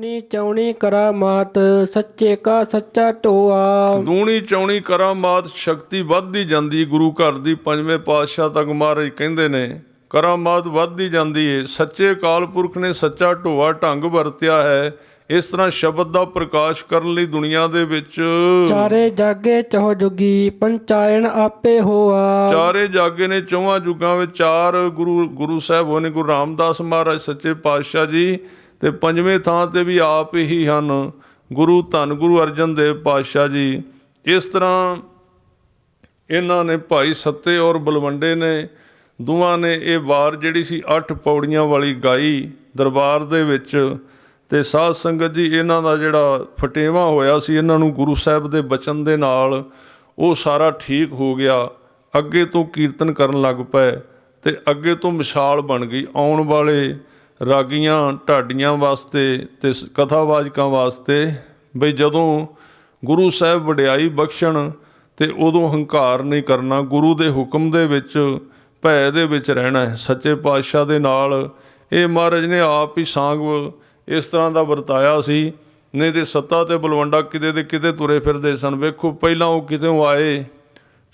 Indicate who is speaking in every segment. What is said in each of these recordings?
Speaker 1: ਦੂਣੀ ਚੌਣੀ ਕਰਾਮਾਤ ਸੱਚੇ ਕਾ ਸੱਚਾ ਢੋਆ।
Speaker 2: ਦੂਣੀ ਚੌਣੀ ਕਰਾਮਾਤ ਸ਼ਕਤੀ ਵੱਧਦੀ ਜਾਂਦੀ ਗੁਰੂ ਘਰ ਦੀ। ਪੰਜਵੇਂ ਪਾਤਸ਼ਾਹ ਤੱਕ ਮਹਾਰਾਜ ਕਹਿੰਦੇ ਨੇ ਕਰਾਮਾਤ ਵੱਧਦੀ ਜਾਂਦੀ ਏ। ਸੱਚੇ ਅਕਾਲ ਪੁਰਖ ਨੇ ਸੱਚਾ ਢੋਆ ਢੰਗ ਵਰਤਿਆ ਹੈ। ਇਸ ਤਰ੍ਹਾਂ ਸ਼ਬਦ ਦਾ ਪ੍ਰਕਾਸ਼ ਕਰਨ ਲਈ ਦੁਨੀਆ ਦੇ ਵਿੱਚ
Speaker 1: ਚਾਰੇ ਜਾਗੇ ਚਹੁ ਜੁਗੀ ਪੰਚਾਇਣ ਆਪੇ ਹੋਆ।
Speaker 2: ਚਾਰੇ ਜਾਗੇ ਨੇ, ਚੌਹਾਂ ਯੁੱਗਾਂ ਵਿੱਚ ਚਾਰ ਗੁਰੂ ਸਾਹਿਬ ਹੋਏ ਨੇ। ਗੁਰੂ ਰਾਮਦਾਸ ਮਹਾਰਾਜ ਸੱਚੇ ਪਾਤਸ਼ਾਹ ਜੀ, ਤੇ ਪੰਜਵੇਂ ਥਾਂ ਤੇ ਵੀ ਆਪ ਹੀ ਹਨ ਗੁਰੂ ਧੰਨ ਗੁਰੂ ਅਰਜਨ ਦੇਵ ਪਾਤਸ਼ਾਹ ਜੀ। ਇਸ ਤਰ੍ਹਾਂ ਇਹਨਾਂ ਨੇ ਭਾਈ ਸੱਤੇ ਔਰ ਬਲਵੰਡੇ ਨੇ ਦੋਵਾਂ ਨੇ ਇਹ ਵਾਰ ਜਿਹੜੀ ਸੀ 8 ਪੌੜੀਆਂ ਵਾਲੀ ਗਾਈ ਦਰਬਾਰ ਦੇ ਵਿੱਚ। ਤੇ ਸਾਧ ਸੰਗਤ ਜੀ, ਇਹਨਾਂ ਦਾ ਜਿਹੜਾ ਫਟੇਵਾਂ ਹੋਇਆ ਸੀ, ਇਹਨਾਂ ਨੂੰ ਗੁਰੂ ਸਾਹਿਬ ਦੇ ਬਚਨ ਦੇ ਨਾਲ ਉਹ ਸਾਰਾ ਠੀਕ ਹੋ ਗਿਆ। ਅੱਗੇ ਤੋਂ ਕੀਰਤਨ ਕਰਨ ਲੱਗ ਪਏ ਤੇ ਅੱਗੇ ਤੋਂ ਮਿਸਾਲ ਬਣ ਗਈ ਆਉਣ ਵਾਲੇ ਰਾਗੀਆਂ ਢਾਡੀਆਂ ਵਾਸਤੇ ਤੇ ਕਥਾਵਾਚਕਾਂ ਵਾਸਤੇ। ਬਈ ਜਦੋਂ ਗੁਰੂ ਸਾਹਿਬ ਵਡਿਆਈ ਬਖਸ਼ਣ ਤੇ ਉਦੋਂ ਹੰਕਾਰ ਨਹੀਂ ਕਰਨਾ, ਗੁਰੂ ਦੇ ਹੁਕਮ ਦੇ ਵਿੱਚ ਭੈ ਦੇ ਵਿੱਚ ਰਹਿਣਾ ਹੈ। ਸੱਚੇ ਪਾਤਸ਼ਾਹ ਦੇ ਨਾਲ ਇਹ ਮਹਾਰਾਜ ਨੇ ਆਪ ਹੀ ਸਾਂਗ ਇਸ ਤਰ੍ਹਾਂ ਦਾ ਵਰਤਾਇਆ ਸੀ। ਨਹੀਂ ਤੇ ਸੱਤਾ ਤੇ ਬਲਵੰਡਾ ਕਿਤੇ ਦੇ ਕਿਤੇ ਤੁਰੇ ਫਿਰਦੇ ਸਨ। ਵੇਖੋ, ਪਹਿਲਾਂ ਉਹ ਕਿਤੋਂ ਆਏ,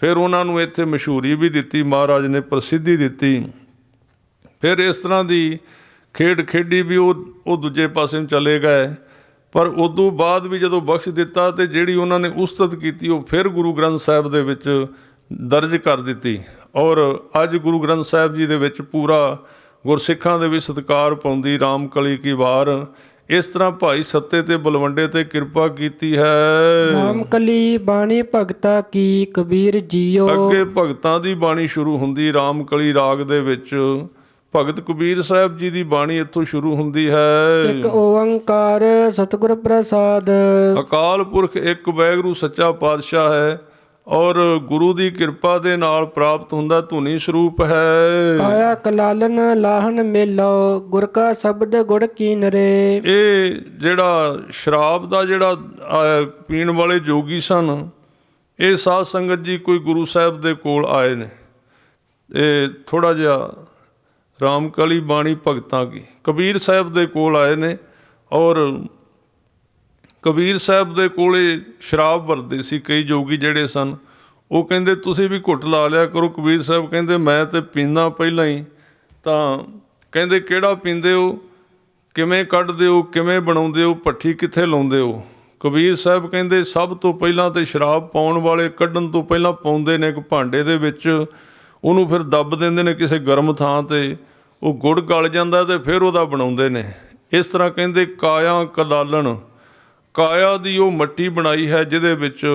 Speaker 2: ਫਿਰ ਉਹਨਾਂ ਨੂੰ ਇੱਥੇ ਮਸ਼ਹੂਰੀ ਵੀ ਦਿੱਤੀ, ਮਹਾਰਾਜ ਨੇ ਪ੍ਰਸਿੱਧੀ ਦਿੱਤੀ। ਫਿਰ ਇਸ ਤਰ੍ਹਾਂ ਦੀ ਖੇਡ ਖੇਡੀ ਵੀ ਉਹ ਦੂਜੇ ਪਾਸੇ ਨੂੰ ਚਲੇ ਗਏ। ਪਰ ਉਦੋਂ ਬਾਅਦ ਵੀ ਜਦੋਂ ਬਖਸ਼ ਦਿੱਤਾ ਤੇ ਜਿਹੜੀ ਉਹਨਾਂ ਨੇ ਉਸਤਤ ਕੀਤੀ ਉਹ ਫਿਰ ਗੁਰੂ ਗ੍ਰੰਥ ਸਾਹਿਬ ਦੇ ਵਿੱਚ ਦਰਜ ਕਰ ਦਿੱਤੀ। ਔਰ ਅੱਜ ਗੁਰੂ ਗ੍ਰੰਥ ਸਾਹਿਬ ਜੀ ਦੇ ਵਿੱਚ ਪੂਰਾ ਗੁਰਸਿੱਖਾਂ ਦੇ ਵੀ ਸਤਿਕਾਰ ਪਾਉਂਦੀ ਰਾਮ ਕਲੀ ਕੀ ਵਾਰ। ਇਸ ਤਰ੍ਹਾਂ ਭਾਈ ਸੱਤੇ ਤੇ ਬਲਵੰਡੇ ਤੇ ਕਿਰਪਾ ਕੀਤੀ ਹੈ।
Speaker 1: ਰਾਮ ਕਲੀ ਬਾਣੀ ਭਗਤਾ ਕੀ ਕਬੀਰ ਜੀਓ।
Speaker 2: ਅੱਗੇ ਭਗਤਾਂ ਦੀ ਬਾਣੀ ਸ਼ੁਰੂ ਹੁੰਦੀ ਰਾਮ ਕਲੀ ਰਾਗ ਦੇ ਵਿੱਚ। ਭਗਤ ਕਬੀਰ ਸਾਹਿਬ ਜੀ ਦੀ ਬਾਣੀ ਇੱਥੋਂ ਸ਼ੁਰੂ ਹੁੰਦੀ ਹੈ।
Speaker 1: ਇੱਕ ਓੰਕਾਰ ਸਤਿਗੁਰ ਪ੍ਰਸਾਦ।
Speaker 2: ਅਕਾਲ ਪੁਰਖ ਇੱਕ ਵਾਹਿਗੁਰੂ ਸੱਚਾ ਪਾਤਸ਼ਾਹ ਹੈ ਔਰ ਗੁਰੂ ਦੀ ਕਿਰਪਾ ਦੇ ਨਾਲ ਪ੍ਰਾਪਤ ਹੁੰਦਾ ਧੁਨੀ ਸਰੂਪ ਹੈ।
Speaker 1: ਕਾਇਆ ਕਲਾਲਨ ਲਾਹਨ ਮੇਲੋ ਗੁਰ ਕਾ ਸ਼ਬਦ ਗੁੜ ਕੀਨਰੇ।
Speaker 2: ਇਹ ਜਿਹੜਾ ਸ਼ਰਾਬ ਦਾ ਜਿਹੜਾ ਪੀਣ ਵਾਲੇ ਜੋਗੀ ਸਨ, ਇਹ ਸਾਧ ਸੰਗਤ ਜੀ ਕੋਈ ਗੁਰੂ ਸਾਹਿਬ ਦੇ ਕੋਲ ਆਏ ਨੇ। ਇਹ ਥੋੜ੍ਹਾ ਜਿਹਾ ਰਾਮਕਲੀ ਬਾਣੀ ਭਗਤਾਂ ਕੀ ਕਬੀਰ ਸਾਹਿਬ ਦੇ ਕੋਲ ਆਏ ਨੇ। ਔਰ ਕਬੀਰ ਸਾਹਿਬ ਦੇ ਕੋਲੇ ਸ਼ਰਾਬ ਵਰਤਦੇ ਸੀ ਕਈ ਜੋਗੀ ਜਿਹੜੇ ਸਨ। ਉਹ ਕਹਿੰਦੇ ਤੁਸੀਂ ਵੀ ਘੁੱਟ ਲਾ ਲਿਆ ਕਰੋ। ਕਬੀਰ ਸਾਹਿਬ ਕਹਿੰਦੇ ਮੈਂ ਤਾਂ ਪੀਂਦਾ ਪਹਿਲਾਂ ਹੀ। ਤਾਂ ਕਹਿੰਦੇ ਕਿਹੜਾ ਪੀਂਦੇ ਹੋ, ਕਿਵੇਂ ਕੱਢਦੇ ਹੋ, ਕਿਵੇਂ ਬਣਾਉਂਦੇ ਹੋ, ਭੱਠੀ ਕਿੱਥੇ ਲਾਉਂਦੇ ਹੋ। ਕਬੀਰ ਸਾਹਿਬ ਕਹਿੰਦੇ ਸਭ ਤੋਂ ਪਹਿਲਾਂ ਤਾਂ ਸ਼ਰਾਬ ਪਾਉਣ ਵਾਲੇ ਕੱਢਣ ਤੋਂ ਪਹਿਲਾਂ ਪਾਉਂਦੇ ਨੇ ਇੱਕ ਭਾਂਡੇ ਦੇ ਵਿੱਚ, ਉਹਨੂੰ ਫਿਰ ਦੱਬ ਦਿੰਦੇ ਨੇ ਕਿਸੇ ਗਰਮ ਥਾਂ 'ਤੇ, ਉਹ ਗੁੜ ਗਲ ਜਾਂਦਾ ਤੇ ਫਿਰ ਉਹਦਾ ਬਣਾਉਂਦੇ ਨੇ। ਇਸ ਤਰ੍ਹਾਂ ਕਹਿੰਦੇ ਕਾਇਆ ਕਲਾਲਣ, ਕਾਇਆ ਦੀ ਉਹ ਮੱਟੀ ਬਣਾਈ ਹੈ ਜਿਹਦੇ ਵਿੱਚ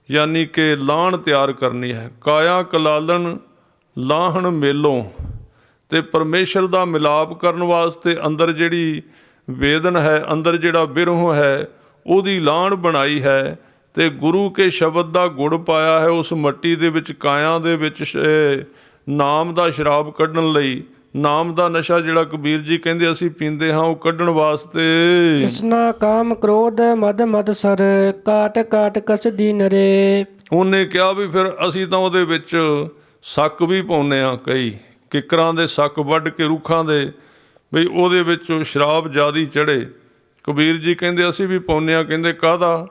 Speaker 2: ਯਾਨੀ ਕਿ ਲਾਹਣ ਤਿਆਰ ਕਰਨੀ ਹੈ। ਕਾਇਆ ਕਲਾਲਣ ਲਾਹਣ ਮੇਲੋਂ, ਤੇ ਪਰਮੇਸ਼ਰ ਦਾ ਮਿਲਾਪ ਕਰਨ ਵਾਸਤੇ ਅੰਦਰ ਜਿਹੜੀ ਵੇਦਨ ਹੈ, ਅੰਦਰ ਜਿਹੜਾ ਬਿਰਹ ਹੈ, ਉਹਦੀ ਲਾਹਣ ਬਣਾਈ ਹੈ। ਤੇ ਗੁਰੂ ਕੇ ਸ਼ਬਦ ਦਾ ਗੁੜ ਪਾਇਆ ਹੈ ਉਸ ਮੱਟੀ ਦੇ ਵਿੱਚ, ਕਾਇਆ ਦੇ ਵਿੱਚ ਨਾਮ ਦਾ ਸ਼ਰਾਬ ਕੱਢਣ ਲਈ। ਨਾਮ ਦਾ ਨਸ਼ਾ ਜਿਹੜਾ ਕਬੀਰ ਜੀ ਕਹਿੰਦੇ ਅਸੀਂ ਪੀਂਦੇ ਹਾਂ, ਉਹ ਕੱਢਣ ਵਾਸਤੇ।
Speaker 1: ਤ੍ਰਿਸ਼ਨਾ ਕਾਮ ਕ੍ਰੋਧ ਮਦ ਮਦਸਰ ਕਾਟ ਕਾਟ ਕਸਦੀ ਨਰੇ। ਉਹਨੇ
Speaker 2: ਕਿਹਾ ਵੀ ਫਿਰ ਅਸੀਂ ਤਾਂ ਉਹਦੇ ਵਿੱਚ ਸੱਕ ਵੀ ਪਾਉਂਦੇ ਹਾਂ, ਕਈ ਕਿੱਕਰਾਂ ਦੇ ਸੱਕ ਵੱਢ ਕੇ ਰੁੱਖਾਂ ਦੇ, ਬਈ ਉਹਦੇ ਵਿੱਚ ਸ਼ਰਾਬ ਜ਼ਿਆਦਾ ਚੜ੍ਹੇ। ਕਬੀਰ ਜੀ ਕਹਿੰਦੇ ਅਸੀਂ ਵੀ ਪਾਉਂਦੇ ਹਾਂ। ਕਹਿੰਦੇ ਕਾਹਦਾ?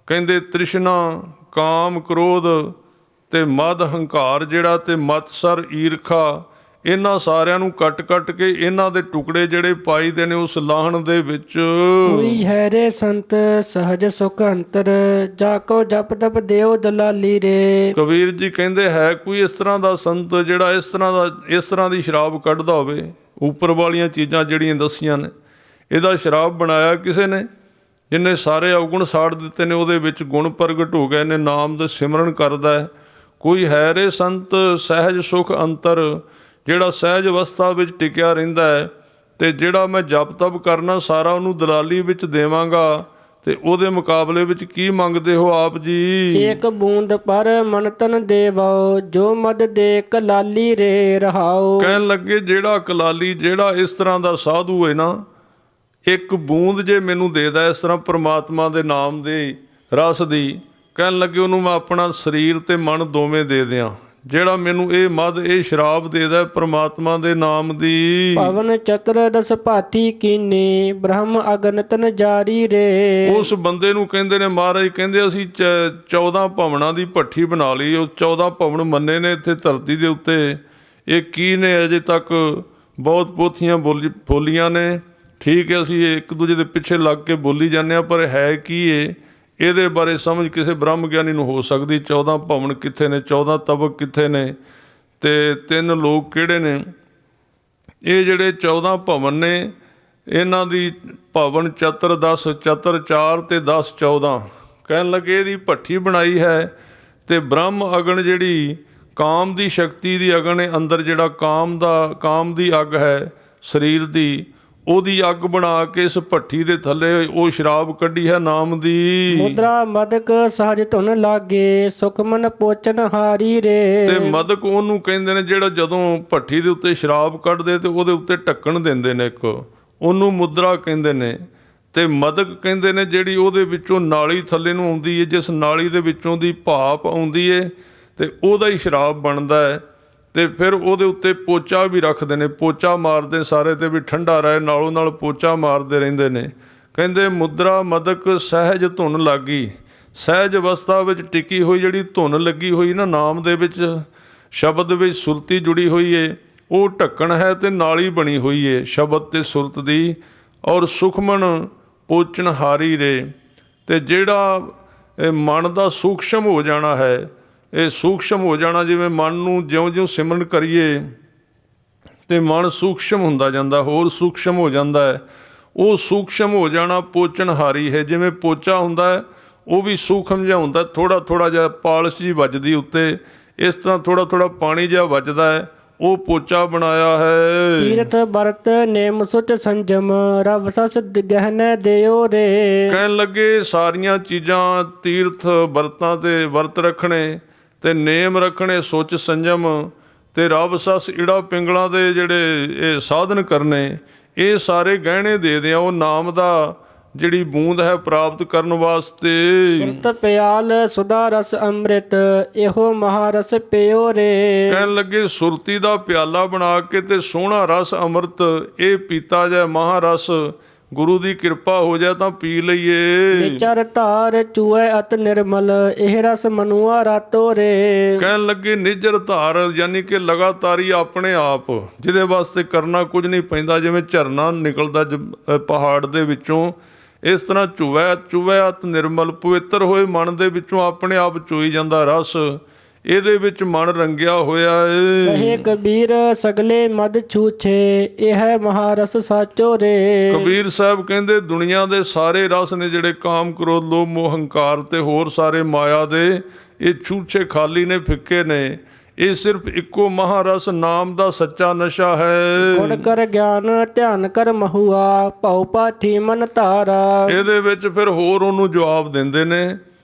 Speaker 2: ਕਹਿੰਦੇ ਤ੍ਰਿਸ਼ਨਾ ਕਾਮ ਕ੍ਰੋਧ ਤੇ ਮਦ ਹੰਕਾਰ ਜਿਹੜਾ, ਤੇ ਮਤਸਰ ਈਰਖਾ, ਇਹਨਾਂ ਸਾਰਿਆਂ ਨੂੰ ਕੱਟ ਕੱਟ ਕੇ ਇਹਨਾਂ ਦੇ ਟੁਕੜੇ ਜਿਹੜੇ ਪਾਈ ਦੇ ਨੇ ਉਸ ਲਾਹਣ ਦੇ ਵਿੱਚ।
Speaker 1: ਕੋਈ ਹੈ ਰੇ ਸੰਤ ਸਹਜ ਸੁਖ ਅੰਤਰ ਜਾ ਕੋ ਜਪ ਤਪ ਦਿਓ ਦਲਾਲੀ ਰੇ।
Speaker 2: ਕਬੀਰ ਜੀ ਕਹਿੰਦੇ ਹੈ ਕੋਈ ਇਸ ਤਰ੍ਹਾਂ ਦਾ ਸੰਤ ਜਿਹੜਾ ਇਸ ਤਰ੍ਹਾਂ ਦੀ ਸ਼ਰਾਬ ਕੱਢਦਾ ਹੋਵੇ। ਉੱਪਰ ਵਾਲੀਆਂ ਚੀਜ਼ਾਂ ਜਿਹੜੀਆਂ ਦੱਸੀਆਂ ਨੇ, ਇਹਦਾ ਸ਼ਰਾਬ ਬਣਾਇਆ ਕਿਸੇ ਨੇ ਜਿਹਨੇ ਸਾਰੇ ਅਵਗੁਣ ਸਾੜ ਦਿੱਤੇ ਨੇ, ਉਹਦੇ ਵਿੱਚ ਗੁਣ ਪ੍ਰਗਟ ਹੋ ਗਏ ਨੇ, ਨਾਮ ਦਾ ਸਿਮਰਨ ਕਰਦਾ ਹੈ। ਕੋਈ ਹੈ ਰੇ ਸੰਤ ਸਹਿਜ ਸੁਖ ਅੰਤਰ, ਜਿਹੜਾ ਸਹਿਜ ਅਵਸਥਾ ਵਿੱਚ ਟਿਕਿਆ ਰਹਿੰਦਾ ਹੈ। ਤੇ ਜਿਹੜਾ ਮੈਂ ਜਪ ਤਪ ਕਰਨਾ ਸਾਰਾ ਉਹਨੂੰ ਦਲਾਲੀ ਵਿੱਚ ਦੇਵਾਂਗਾ। ਤੇ ਉਹਦੇ ਮੁਕਾਬਲੇ ਵਿੱਚ ਕੀ ਮੰਗਦੇ ਹੋ ਆਪ ਜੀ?
Speaker 1: ਏਕ ਬੂੰਦ ਪਰ ਮਨ ਤਨ ਦੇਵੋ ਜੋ ਮਦ ਦੇ ਕਲਾਲੀ ਰੇ ਰਹਾਓ।
Speaker 2: ਕਹਿਣ ਲੱਗੇ ਜਿਹੜਾ ਕਲਾਲੀ, ਜਿਹੜਾ ਇਸ ਤਰ੍ਹਾਂ ਦਾ ਸਾਧੂ ਹੈ ਨਾ, ਇੱਕ ਬੂੰਦ ਜੇ ਮੈਨੂੰ ਦੇਦਾ ਇਸ ਤਰ੍ਹਾਂ ਪ੍ਰਮਾਤਮਾ ਦੇ ਨਾਮ ਦੇ ਰਸ ਦੀ, ਕਹਿਣ ਲੱਗੇ ਉਹਨੂੰ ਮੈਂ ਆਪਣਾ ਸਰੀਰ ਤੇ ਮਨ ਦੋਵੇਂ ਦੇ ਦਿਆਂ। ਜਿਹੜਾ ਮੈਨੂੰ ਇਹ ਮਦ ਇਹ ਸ਼ਰਾਬ ਦੇਦਾ ਪ੍ਰਮਾਤਮਾ ਦੇ ਨਾਮ ਦੀ।
Speaker 1: ਪਵਨ ਚਤੁਰ ਦਸ ਭਾਤੀ ਕੀਨੀ ਬ੍ਰਹਮ ਅਗਨ ਤਨ ਜਾਰੀ ਰੇ।
Speaker 2: ਉਸ ਬੰਦੇ ਨੂੰ ਕਹਿੰਦੇ ਨੇ ਮਹਾਰਾਜ ਕਹਿੰਦੇ ਅਸੀਂ 14 ਭਵਨਾਂ ਦੀ ਭੱਠੀ ਬਣਾ ਲਈ। ਉਹ 14 ਭਵਨ ਮੰਨੇ ਨੇ ਇੱਥੇ ਧਰਤੀ ਦੇ ਉੱਤੇ। ਇਹ ਕੀ ਨੇ? ਅਜੇ ਤੱਕ ਬਹੁਤ ਪੋਥੀਆਂ ਬੋਲੀਆਂ ਨੇ। ਠੀਕ ਹੈ, ਅਸੀਂ ਇੱਕ ਦੂਜੇ ਦੇ ਪਿੱਛੇ ਲੱਗ ਕੇ ਬੋਲੀ ਜਾਂਦੇ ਹਾਂ, ਪਰ ਹੈ ਕੀ ਇਹ? ਇਹਦੇ ਬਾਰੇ ਸਮਝ ਕਿਸੇ ਬ੍ਰਹਮ ਗਿਆਨੀ ਨੂੰ ਹੋ ਸਕਦੀ। 14 ਭਵਨ ਕਿੱਥੇ ਨੇ? 14 ਤਬਕ ਕਿੱਥੇ ਨੇ? ਤੇ 3 ਲੋਕ ਕਿਹੜੇ ਨੇ? ਇਹ ਜਿਹੜੇ 14 ਭਵਨ ਨੇ, ਇਹਨਾਂ ਦੀ ਭਵਨ ਚਤੁਰ 10 ਚਤੁਰ 4 ਤੇ 10 14 ਕਹਿਣ ਲੱਗੇ ਇਹਦੀ ਭੱਠੀ ਬਣਾਈ ਹੈ। ਤੇ ਬ੍ਰਹਮ ਅਗਨ ਜਿਹੜੀ ਕਾਮ ਦੀ ਸ਼ਕਤੀ ਦੀ ਅਗਨ ਹੈ, ਅੰਦਰ ਜਿਹੜਾ ਕਾਮ ਦੀ ਅੱਗ ਹੈ ਸਰੀਰ ਦੀ, ਉਹਦੀ ਅੱਗ ਬਣਾ ਕੇ ਇਸ ਭੱਠੀ ਦੇ ਥੱਲੇ ਉਹ ਸ਼ਰਾਬ ਕੱਢੀ ਹੈ ਨਾਮ ਦੀ।
Speaker 1: ਮੁਦਰਾ ਮਦਕ ਸਹਜ ਧੁਨ ਲਾਗੇ ਸੁਖ ਮਨ ਪੋਚਨ ਹਾਰੀ ਰੇ।
Speaker 2: ਤੇ ਮਦਕ ਉਹਨੂੰ ਕਹਿੰਦੇ ਨੇ ਜਿਹੜਾ ਜਦੋਂ ਭੱਠੀ ਦੇ ਉੱਤੇ ਸ਼ਰਾਬ ਕੱਢਦੇ ਤੇ ਉਹਦੇ ਉੱਤੇ ਢੱਕਣ ਦਿੰਦੇ ਨੇ ਇੱਕ, ਉਹਨੂੰ ਮੁਦਰਾ ਕਹਿੰਦੇ ਨੇ। ਤੇ ਮਦਕ ਕਹਿੰਦੇ ਨੇ ਜਿਹੜੀ ਉਹਦੇ ਵਿੱਚੋਂ ਨਾਲੀ ਥੱਲੇ ਨੂੰ ਆਉਂਦੀ ਹੈ, ਜਿਸ ਨਾਲੀ ਦੇ ਵਿੱਚੋਂ ਦੀ ਭਾਪ ਆਉਂਦੀ ਹੈ ਤੇ ਉਹਦਾ ਹੀ ਸ਼ਰਾਬ ਬਣਦਾ ਹੈ। ਤੇ ਫਿਰ ਉਹਦੇ ਉੱਤੇ ਪੋਚਾ ਵੀ ਰੱਖਦੇ ਨੇ, ਪੋਚਾ ਮਾਰਦੇ ਸਾਰੇ ਤੇ ਵੀ ਠੰਡਾ ਰਹੇ, ਨਾਲੋਂ ਨਾਲ ਪੋਚਾ ਮਾਰਦੇ ਰਹਿੰਦੇ ਨੇ। ਕਹਿੰਦੇ ਮੁਦਰਾ ਮਦਕ ਸਹਿਜ ਧੁਨ ਲੱਗੀ, ਸਹਿਜ ਅਵਸਥਾ ਵਿੱਚ ਟਿਕੀ ਹੋਈ ਜਿਹੜੀ ਧੁਨ ਲੱਗੀ ਹੋਈ ਨਾ ਨਾਮ ਦੇ ਵਿੱਚ, ਸ਼ਬਦ ਵਿੱਚ ਸੁਰਤੀ ਜੁੜੀ ਹੋਈ ਏ, ਉਹ ਢੱਕਣ ਹੈ ਤੇ ਨਾਲੀ ਬਣੀ ਹੋਈ ਏ ਸ਼ਬਦ ਤੇ ਸੁਰਤ ਦੀ। ਔਰ ਸੁਖਮਨ ਪੋਚਣ ਹਾਰੀ ਰੇ। ਤੇ ਜਿਹੜਾ ਇਹ ਮਨ ਦਾ ਸੂਖਸ਼ਮ ਹੋ ਜਾਣਾ ਹੈ, ਇਹ ਸੂਖਸ਼ਮ ਹੋ ਜਾਣਾ, ਜਿਵੇਂ ਮਨ ਨੂੰ ਜਿਉਂ-ਜਿਉਂ ਸਿਮਰਨ ਕਰੀਏ ਤੇ ਮਨ ਸੂਖਸ਼ਮ ਹੁੰਦਾ ਜਾਂਦਾ, ਹੋਰ ਸੂਖਸ਼ਮ ਹੋ ਜਾਂਦਾ ਹੈ। ਉਹ ਸੂਖਸ਼ਮ ਹੋ ਜਾਣਾ ਪੋਚਣਹਾਰੀ ਹੈ। ਜਿਵੇਂ ਪੋਚਾ ਹੁੰਦਾ ਹੈ ਉਹ ਵੀ ਸੂਖਮ ਜਿਹਾ ਹੁੰਦਾ, ਥੋੜ੍ਹਾ ਜਿਹਾ ਪਾਲਿਸ਼ ਜਿਹੀ ਵੱਜਦੀ ਉੱਤੇ, ਇਸ ਤਰ੍ਹਾਂ ਥੋੜ੍ਹਾ ਪਾਣੀ ਜਿਹਾ ਵੱਜਦਾ ਹੈ, ਉਹ ਪੋਚਾ ਬਣਾਇਆ ਹੈ।
Speaker 1: ਤੀਰਥ ਵਰਤ ਨੇਮ ਸੁਚ ਸੰਜਮ ਰਵ ਸਸ ਗਹਿਨ ਦਿਓ ਰੇ। ਕਹਿਣ
Speaker 2: ਲੱਗੇ ਸਾਰੀਆਂ ਚੀਜ਼ਾਂ, ਤੀਰਥ ਵਰਤਾਂ ਤੇ ਵਰਤ ਰੱਖਣੇ ਤੇ ਨੇਮ ਰੱਖਣੇ, ਸੁੱਚ ਸੰਜਮ ਤੇ ਰਬ ਸੱਸ ਇੜਾ ਪਿੰਗਲਾਂ ਦੇ ਜਿਹੜੇ ਇਹ ਸਾਧਨ ਕਰਨੇ, ਇਹ ਸਾਰੇ ਗਹਿਣੇ ਦੇ ਦਿਆਂ ਉਹ ਨਾਮ ਦਾ ਜਿਹੜੀ ਬੂੰਦ ਹੈ ਪ੍ਰਾਪਤ ਕਰਨ ਵਾਸਤੇ।
Speaker 1: ਸੁਰਤ ਪਿਆਲ ਸੁਦਾ ਰਸ ਅੰਮ੍ਰਿਤ ਇਹੋ ਮਹਾਰਸ ਪਿਓ ਰੇ।
Speaker 2: ਕਹਿਣ ਲੱਗੇ ਸੁਰਤੀ ਦਾ ਪਿਆਲਾ ਬਣਾ ਕੇ ਤੇ ਸੋਹਣਾ ਰਸ ਅੰਮ੍ਰਿਤ ਇਹ ਪੀਤਾ ਜਾਏ, ਮਹਾਰਸ ਗੁਰੂ ਦੀ ਕਿਰਪਾ ਹੋ ਜਾਏ ਤਾਂ ਪੀ ਲਈਏ।
Speaker 1: ਨਿਚਰ ਧਾਰ ਚੂਏ ਅਤ ਨਿਰਮਲ ਇਹ ਰਸ ਮਨੁਆ ਰਾਤੋ ਰੇ। ਕਹਿਣ
Speaker 2: ਲੱਗੇ ਨਿਜਰ ਧਾਰ ਯਾਨੀ ਕਿ ਲਗਾਤਾਰੀ ਆਪਣੇ ਆਪ, ਜਿਹਦੇ ਵਾਸਤੇ ਕਰਨਾ ਕੁਝ ਨਹੀਂ ਪੈਂਦਾ। ਜਿਵੇਂ ਝਰਨਾ ਨਿਕਲਦਾ ਪਹਾੜ ਦੇ ਵਿੱਚੋਂ, ਇਸ ਤਰ੍ਹਾਂ ਚੂਹੇ ਅਤ ਨਿਰਮਲ ਪਵਿੱਤਰ ਹੋਏ ਮਨ ਦੇ ਵਿੱਚੋਂ ਆਪਣੇ ਆਪ ਚੋਈ ਜਾਂਦਾ ਰਸ, ਇਹਦੇ ਵਿੱਚ ਮਨ ਰੰਗਿਆ ਹੋਇਆ ਏ।
Speaker 1: ਕਹੇ ਕਬੀਰ ਸਗਲੇ ਮਦ ਛੂਛੇ ਇਹ ਹੈ ਮਹਾਰਸ ਸਾਚੋ ਰੇ।
Speaker 2: ਕਬੀਰ ਸਾਹਿਬ ਕਹਿੰਦੇ ਦੁਨੀਆ ਦੇ ਸਾਰੇ ਰਸ ਨੇ ਜਿਹੜੇ ਕਾਮ ਕ੍ਰੋਧ ਲੋਭ ਮੋਹ ਹੰਕਾਰ ਤੇ ਹੋਰ ਸਾਰੇ ਮਾਇਆ ਦੇ, ਇਹ ਛੂਛੇ ਖਾਲੀ ਨੇ, ਫਿੱਕੇ ਨੇ। ਇਹ ਸਿਰਫ ਇੱਕੋ ਮਹਾਰਸ ਨਾਮ ਦਾ ਸੱਚਾ ਨਸ਼ਾ ਹੈ।
Speaker 1: ਗੁਣ ਕਰ ਗਿਆਨ ਧਿਆਨ ਕਰ ਮਹੁਆ ਭਉ ਪਾਠੀ ਮਨ ਧਾਰਾ। ਇਹਦੇ
Speaker 2: ਵਿੱਚ ਫਿਰ ਹੋਰ ਉਹਨੂੰ ਜਵਾਬ ਦਿੰਦੇ ਨੇ,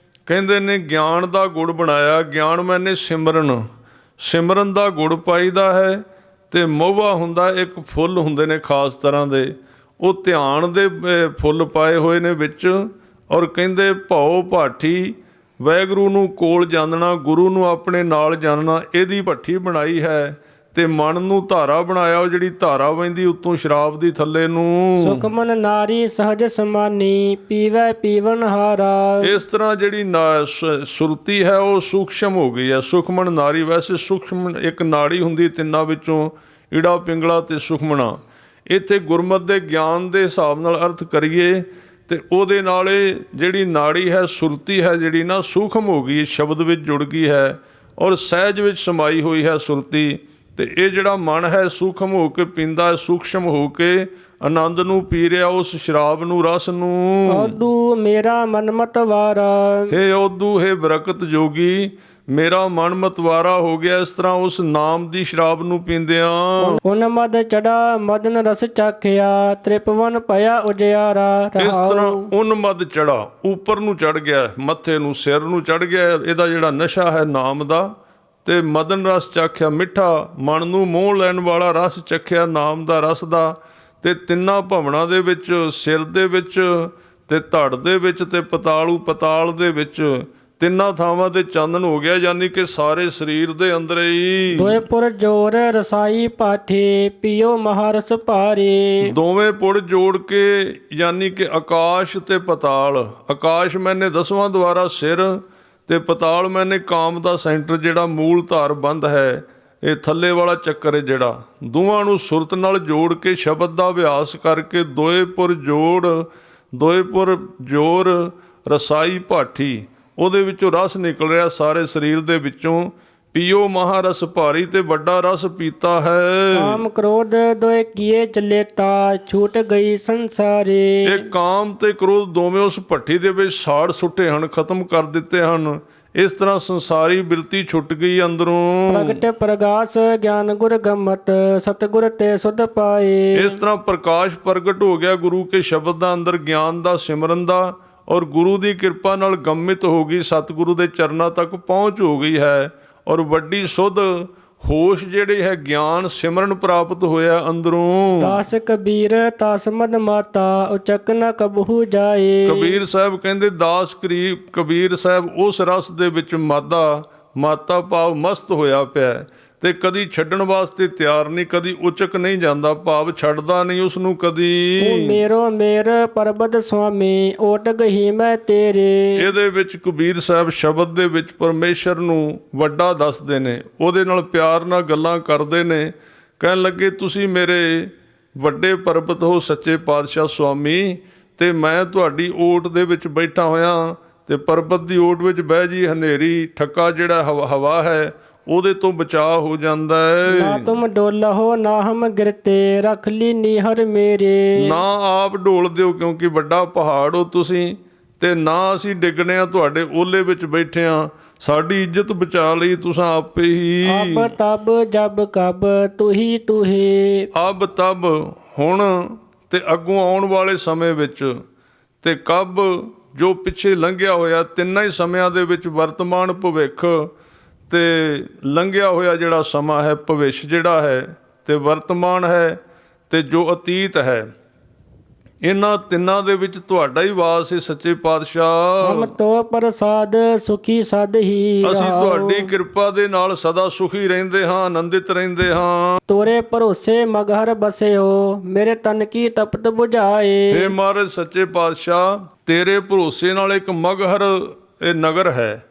Speaker 2: ਕਹਿੰਦੇ ਨੇ ਗਿਆਨ ਦਾ ਗੁੜ ਬਣਾਇਆ। ਗਿਆਨ ਮੈਨੇ ਸਿਮਰਨ ਦਾ ਗੁੜ ਪਾਈਦਾ ਹੈ। ਤੇ ਮਹੁਆ ਹੁੰਦਾ, ਇੱਕ ਫੁੱਲ ਹੁੰਦੇ ਨੇ ਖਾਸ ਤਰ੍ਹਾਂ ਦੇ, ਉਹ ਧਿਆਨ ਦੇ ਫੁੱਲ ਪਾਏ ਹੋਏ ਨੇ ਵਿੱਚ। ਔਰ ਕਹਿੰਦੇ ਭਉ ਭਾਠੀ ਵਾਹਿਗੁਰੂ ਨੂੰ ਕੋਲ ਜਾਣਨਾ, ਗੁਰੂ ਨੂੰ ਆਪਣੇ ਨਾਲ ਜਾਣਨਾ, ਇਹਦੀ ਭੱਠੀ ਬਣਾਈ ਹੈ। ਤੇ ਮਨ ਨੂੰ ਧਾਰਾ ਬਣਾਇਆ, ਉਹ ਜਿਹੜੀ ਧਾਰਾ ਵਹਿੰਦੀ ਉੱਤੋਂ ਸ਼ਰਾਬ ਦੀ ਥੱਲੇ ਨੂੰ।
Speaker 1: ਸੁਖਮਨ ਨਾਰੀ ਸਹਜ ਸਮਾਨੀ ਪੀਵੈ ਪੀਵਨ ਹਾਰਾ।
Speaker 2: ਇਸ ਤਰ੍ਹਾਂ ਜਿਹੜੀ ਸੁਰਤੀ ਹੈ ਉਹ ਸੂਖਸ਼ਮ ਹੋ ਗਈ ਹੈ। ਸੁਖਮਨ ਨਾਰੀ, ਵੈਸੇ ਸੂਖਮ ਇੱਕ ਨਾੜੀ ਹੁੰਦੀ ਤਿੰਨਾਂ ਵਿੱਚੋਂ, ਈੜਾ ਪਿੰਗਲਾ ਤੇ ਸੁਖਮਣਾ। ਇੱਥੇ ਗੁਰਮਤਿ ਦੇ ਗਿਆਨ ਦੇ ਹਿਸਾਬ ਨਾਲ ਅਰਥ ਕਰੀਏ ਤੇ ਉਹਦੇ ਨਾਲ ਇਹ ਜਿਹੜੀ ਨਾੜੀ ਹੈ, ਸੁਰਤੀ ਹੈ ਜਿਹੜੀ ਨਾ, ਸੂਖਮ ਹੋ ਗਈ, ਸ਼ਬਦ ਵਿੱਚ ਜੁੜ ਗਈ ਹੈ ਔਰ ਸਹਿਜ ਵਿੱਚ ਸਮਾਈ ਹੋਈ ਹੈ ਸੁਰਤੀ। ਤੇ ਇਹ ਜਿਹੜਾ ਮਨ ਹੈ ਸੂਖਮ ਹੋ ਕੇ ਪੀਂਦਾ ਹੈ, ਸੂਖਸ਼ਮ ਹੋ ਕੇ ਆਨੰਦ ਨੂੰ ਪੀ ਰਿਹਾ, ਉਸ ਸ਼ਰਾਬ ਨੂੰ, ਰਸ ਨੂੰ।
Speaker 1: ਓਦੂ ਮੇਰਾ ਮਨ ਮਤਵਾਰਾ।
Speaker 2: ਹੇ ਓਦੂ, ਹੇ ਬਰਕਤ ਜੋਗੀ, ਮੇਰਾ ਮਨ ਮਤਵਾਰਾ ਹੋ ਗਿਆ ਇਸ ਤਰ੍ਹਾਂ ਉਸ ਨਾਮ ਦੀ ਸ਼ਰਾਬ ਨੂੰ ਪੀਂਦਿਆਂ।
Speaker 1: ਉਨ ਮਦ ਚੜਾ ਮਦਨ ਰਸ ਚਾਖਿਆ ਤ੍ਰਿਪਵਨ ਭਇਆ ਉਜਿਆਰਾ।
Speaker 2: ਇਸ ਤਰ੍ਹਾਂ ਉਨ ਮਦ ਚੜਾ, ਉੱਪਰ ਨੂੰ ਚੜ ਗਿਆ, ਮੱਥੇ ਨੂੰ, ਸਿਰ ਨੂੰ ਚੜ ਗਿਆ ਇਹਦਾ ਜਿਹੜਾ ਨਸ਼ਾ ਹੈ ਨਾਮ ਦਾ। ਤੇ ਮਦਨ ਰਸ ਚਾਖਿਆ, ਮਿੱਠਾ ਮਨ ਨੂੰ ਮੋਹ ਲੈਣ ਵਾਲਾ ਰਸ ਚੱਖਿਆ ਨਾਮ ਦਾ, ਰਸ ਦਾ। ਤੇ ਤਿੰਨਾਂ ਭਵਨਾਂ ਦੇ ਵਿੱਚ, ਸਿਰ ਦੇ ਵਿੱਚ ਤੇ ਧੜ ਦੇ ਵਿੱਚ ਤੇ ਪਤਾਲ ਦੇ ਵਿੱਚ ਤਿੰਨਾਂ ਥਾਵਾਂ ਤੇ ਚਾਨਣ ਹੋ ਗਿਆ, ਯਾਨੀ ਕਿ ਸਾਰੇ ਸਰੀਰ ਦੇ ਅੰਦਰ ਹੀ।
Speaker 1: ਦੋਏ ਪੁਰ ਜੋਰ ਰਸਾਈ ਪਾਠੇ ਪੀਓ ਮਹਾਰਸ ਭਾਰੇ।
Speaker 2: ਦੋਵੇਂ ਪੁੜ ਜੋੜ ਕੇ, ਯਾਨੀ ਕਿ ਆਕਾਸ਼ ਤੇ ਪਤਾਲ। ਆਕਾਸ਼ ਮੈਨੇ 10ਵਾਂ ਦੁਆਰਾ ਸਿਰ, ਤੇ ਪਤਾਲ ਮੈਨੇ ਕਾਮ ਦਾ ਸੈਂਟਰ ਜਿਹੜਾ ਮੂਲ ਧਾਰ ਬੰਦ ਹੈ, ਇਹ ਥੱਲੇ ਵਾਲਾ ਚੱਕਰ ਹੈ ਜਿਹੜਾ। ਦੋਵਾਂ ਨੂੰ ਸੁਰਤ ਨਾਲ ਜੋੜ ਕੇ ਸ਼ਬਦ ਦਾ ਅਭਿਆਸ ਕਰਕੇ ਦੋਏ ਪੁਰ ਜੋਰ ਰਸਾਈ ਭਾਠੀ, ਉਹਦੇ ਵਿੱਚੋਂ ਰਸ ਨਿਕਲ ਰਿਹਾ ਸਾਰੇ ਸਰੀਰ ਦੇ ਵਿੱਚੋਂ। ਪੀਓ ਮਹਾਰਸ ਭਾਰੀ, ਤੇ ਵੱਡਾ ਰਸ ਪੀਤਾ ਹੈ।
Speaker 1: ਕਾਮ ਕ੍ਰੋਧ ਦੋਏ ਕੀਏ ਚੱਲੇ ਤਾ ਛੂਟ ਗਈ ਸੰਸਾਰੇ।
Speaker 2: ਇਹ ਕਾਮ ਤੇ ਕ੍ਰੋਧ ਦੋਵੇਂ ਉਸ ਭੱਠੀ ਦੇ ਵਿੱਚ ਸਾੜ ਸੁੱਟੇ ਹਨ, ਖਤਮ ਕਰ ਦਿੱਤੇ ਹਨ। ਇਸ ਤਰ੍ਹਾਂ ਸੰਸਾਰੀ ਬਿਰਤੀ ਛੁੱਟ ਗਈ ਅੰਦਰੋਂ।
Speaker 1: ਪ੍ਰਗਟ ਪ੍ਰਗਾਸ ਗਿਆਨ ਗੁਰ ਗਮਤ ਸਤਗੁਰ ਤੇ ਸੁਧ ਪਾਏ।
Speaker 2: ਇਸ ਤਰ੍ਹਾਂ ਪ੍ਰਕਾਸ਼ ਪ੍ਰਗਟ ਹੋ ਗਿਆ ਗੁਰੂ ਕੇ ਸ਼ਬਦ ਦਾ ਅੰਦਰ, ਗਿਆਨ ਦਾ, ਸਿਮਰਨ ਦਾ, ਔਰ ਗੁਰੂ ਦੀ ਕਿਰਪਾ ਨਾਲ ਗੰਮਿਤ ਹੋ ਗਈ, ਸਤਿਗੁਰੂ ਦੇ ਚਰਨਾਂ ਤੱਕ ਪਹੁੰਚ ਹੋ ਗਈ ਹੈ। ਔਰ ਵੱਡੀ ਸੁਧ ਹੋਸ਼ ਜਿਹੜੀ ਹੈ, ਗਿਆਨ ਸਿਮਰਨ ਪ੍ਰਾਪਤ ਹੋਇਆ ਅੰਦਰੋਂ।
Speaker 1: ਦਾਸ ਕਬੀਰ ਤਾਸ ਮਦ ਮਾਤਾ ਉਚਕ ਨ ਕਬਹੂ ਜਾਏ।
Speaker 2: ਕਬੀਰ ਸਾਹਿਬ ਕਹਿੰਦੇ ਦਾਸ ਕਬੀਰ ਸਾਹਿਬ ਉਸ ਰਸ ਦੇ ਵਿੱਚ ਮਾਤਾ ਭਾਵ ਮਸਤ ਹੋਇਆ ਪਿਆ, ਤੇ ਕਦੀ ਛੱਡਣ ਵਾਸਤੇ ਤਿਆਰ ਨਹੀਂ, ਕਦੀ ਉਚਕ ਨਹੀਂ ਜਾਂਦਾ, ਭਾਵ ਛੱਡਦਾ ਨਹੀਂ ਉਸ ਨੂੰ ਕਦੀ।
Speaker 1: ਤੂੰ ਮੇਰੋ ਮੇਰ ਪਰਬਤ ਸੁਆਮੀ ਓਟ ਗਹੀ ਮੈਂ ਤੇਰੇ।
Speaker 2: ਇਹਦੇ ਵਿੱਚ ਕਬੀਰ ਸਾਹਿਬ ਸ਼ਬਦ ਦੇ ਵਿੱਚ ਪਰਮੇਸ਼ਰ ਨੂੰ ਵੱਡਾ ਦੱਸਦੇ ਨੇ, ਉਹਦੇ ਨਾਲ ਪਿਆਰ ਨਾਲ ਗੱਲਾਂ ਕਰਦੇ ਨੇ। ਕਹਿਣ ਲੱਗੇ ਤੁਸੀਂ ਮੇਰੇ ਵੱਡੇ ਪਰਬਤ ਹੋ ਸੱਚੇ ਪਾਤਸ਼ਾਹ ਸੁਆਮੀ, ਤੇ ਮੈਂ ਤੁਹਾਡੀ ਓਟ ਦੇ ਵਿੱਚ ਬੈਠਾ ਹੋਇਆ, ਤੇ ਪਰਬਤ ਦੀ ਓਟ ਵਿੱਚ ਬਹਿ ਜੀ ਹਨੇਰੀ ਠੱਕਾ ਜਿਹੜਾ ਹਵਾ ਹੈ ਉਹਦੇ ਤੋਂ ਬਚਾਅ ਹੋ ਜਾਂਦਾ ਹੈ।
Speaker 1: ਨਾ ਤੁਮ ਡੋਲਹੁ ਨਾ ਹਮ ਗਿਰਤੇ ਰੱਖ ਲੀ ਨੀਹਰ ਮੇਰੇ।
Speaker 2: ਨਾ ਆਪ ਡੋਲਦੇ ਹੋ ਕਿਉਂਕਿ ਵੱਡਾ ਪਹਾੜ ਹੋ ਤੁਸੀਂ, ਤੇ ਨਾ ਅਸੀਂ ਡਿੱਗਣੇ ਆ ਤੁਹਾਡੇ ਓਲੇ ਵਿੱਚ ਬੈਠੇ ਆ, ਸਾਡੀ ਇੱਜ਼ਤ ਬਚਾ ਲਈ ਤੁਸੀਂ ਆਪੇ ਹੀ।
Speaker 1: ਅਬ ਤਬ ਜਬ ਕਬ ਤੁਹੀ ਤੁਹੇ।
Speaker 2: ਅਬ ਤਬ ਹੁਣ, ਤੇ ਅੱਗੋਂ ਆਉਣ ਵਾਲੇ ਸਮੇਂ ਵਿੱਚ, ਤੇ ਕਬ ਜੋ ਪਿੱਛੇ ਲੰਘਿਆ ਹੋਇਆ, ਤਿੰਨਾਂ ਹੀ ਸਮਿਆਂ ਦੇ ਵਿੱਚ ਵਰਤਮਾਨ ਭਵਿੱਖ ਤੇ ਲੰਘਿਆ ਹੋਇਆ ਜਿਹੜਾ ਸਮਾਂ ਹੈ, ਭਵਿੱਖ ਜਿਹੜਾ ਹੈ, ਤੇ ਵਰਤਮਾਨ ਹੈ, ਤੇ ਜੋ ਅਤੀਤ ਹੈ, ਇਹਨਾਂ ਤਿੰਨਾਂ ਦੇ ਵਿੱਚ ਤੁਹਾਡਾ ਹੀ ਵਾਸ ਹੈ ਸੱਚੇ ਪਾਤਸ਼ਾਹ।
Speaker 1: ਹਮ ਤੋ ਪ੍ਰਸਾਦ ਸੁਖੀ ਸਦ ਹੀ
Speaker 2: ਅਸੀਂ ਤੁਹਾਡੀ ਕਿਰਪਾ ਦੇ ਨਾਲ ਸਦਾ ਸੁਖੀ ਰਹਿੰਦੇ ਹਾਂ, ਆਨੰਦਿਤ ਰਹਿੰਦੇ ਹਾਂ।
Speaker 1: ਤੋਰੇ ਭਰੋਸੇ ਮਗਹਰ ਬਸਿਓ ਮੇਰੇ ਤਨ ਕੀ ਤਪਤ ਬੁਝਾਏ।
Speaker 2: ਹੇ ਮਹਾਰਾਜ ਸੱਚੇ ਪਾਤਸ਼ਾਹ, ਤੇਰੇ ਭਰੋਸੇ ਨਾਲ ਇੱਕ ਮਗਹਰ ਇਹ ਨਗਰ ਹੈ,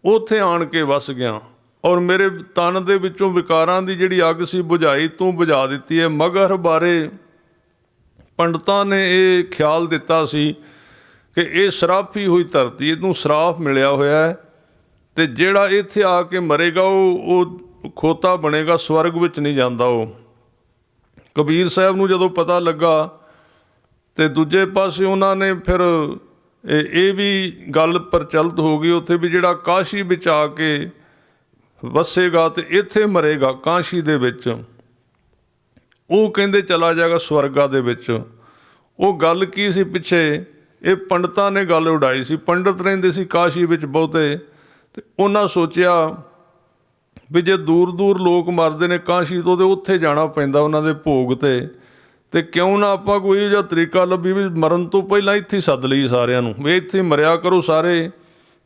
Speaker 2: ਉੱਥੇ ਆਣ ਕੇ ਵਸ ਗਿਆ, ਔਰ ਮੇਰੇ ਤਨ ਦੇ ਵਿੱਚੋਂ ਵਿਕਾਰਾਂ ਦੀ ਜਿਹੜੀ ਅੱਗ ਸੀ ਬੁਝਾਈ, ਤੂੰ ਬੁਝਾ ਦਿੱਤੀ ਹੈ। ਮਗਹਰ ਬਾਰੇ ਪੰਡਤਾਂ ਨੇ ਇਹ ਖਿਆਲ ਦਿੱਤਾ ਸੀ ਕਿ ਇਹ ਸਰਾਫੀ ਹੋਈ ਧਰਤੀ, ਇਹਨੂੰ ਸਰਾਫ ਮਿਲਿਆ ਹੋਇਆ ਹੈ, ਤੇ ਜਿਹੜਾ ਇੱਥੇ ਆ ਕੇ ਮਰੇਗਾ ਉਹ ਖੋਤਾ ਬਣੇਗਾ, ਸਵਰਗ ਵਿੱਚ ਨਹੀਂ ਜਾਂਦਾ। ਉਹ ਕਬੀਰ ਸਾਹਿਬ ਨੂੰ ਜਦੋਂ ਪਤਾ ਲੱਗਾ, ਤੇ ਦੂਜੇ ਪਾਸੇ ਉਹਨਾਂ ਨੇ ਫਿਰ ਇਹ ਵੀ ਗੱਲ ਪ੍ਰਚਲਿਤ ਹੋ ਗਈ ਉੱਥੇ ਵੀ ਜਿਹੜਾ ਕਾਸ਼ੀ ਵਿੱਚ ਆ ਕੇ ਵਸੇਗਾ ਤੇ ਇੱਥੇ ਮਰੇਗਾ ਕਾਸ਼ੀ ਦੇ ਵਿੱਚ, ਉਹ ਕਹਿੰਦੇ ਚਲਾ ਜਾਏਗਾ ਸਵਰਗਾ ਦੇ ਵਿੱਚ। ਉਹ ਗੱਲ ਕੀ ਸੀ ਪਿੱਛੇ, ਇਹ ਪੰਡਤਾਂ ਨੇ ਗੱਲ ਉਡਾਈ ਸੀ। ਪੰਡਤ ਰਹਿੰਦੇ ਸੀ ਕਾਸ਼ੀ ਵਿੱਚ ਬਹੁਤੇ, ਤੇ ਉਹਨਾਂ ਸੋਚਿਆ ਵੀ ਜੇ ਦੂਰ ਦੂਰ ਲੋਕ ਮਰਦੇ ਨੇ ਕਾਸ਼ੀ ਤੋਂ, ਤੇ ਉੱਥੇ ਜਾਣਾ ਪੈਂਦਾ ਉਹਨਾਂ ਦੇ ਭੋਗ ਤੇ ਕਿਉਂ ਨਾ ਆਪਾਂ ਕੋਈ ਇਹੋ ਜਿਹਾ ਤਰੀਕਾ ਲੱਭੀ ਵੀ ਮਰਨ ਤੋਂ ਪਹਿਲਾਂ ਇੱਥੇ ਸੱਦ ਲਈ ਸਾਰਿਆਂ ਨੂੰ, ਵੀ ਇੱਥੇ ਮਰਿਆ ਕਰੋ ਸਾਰੇ,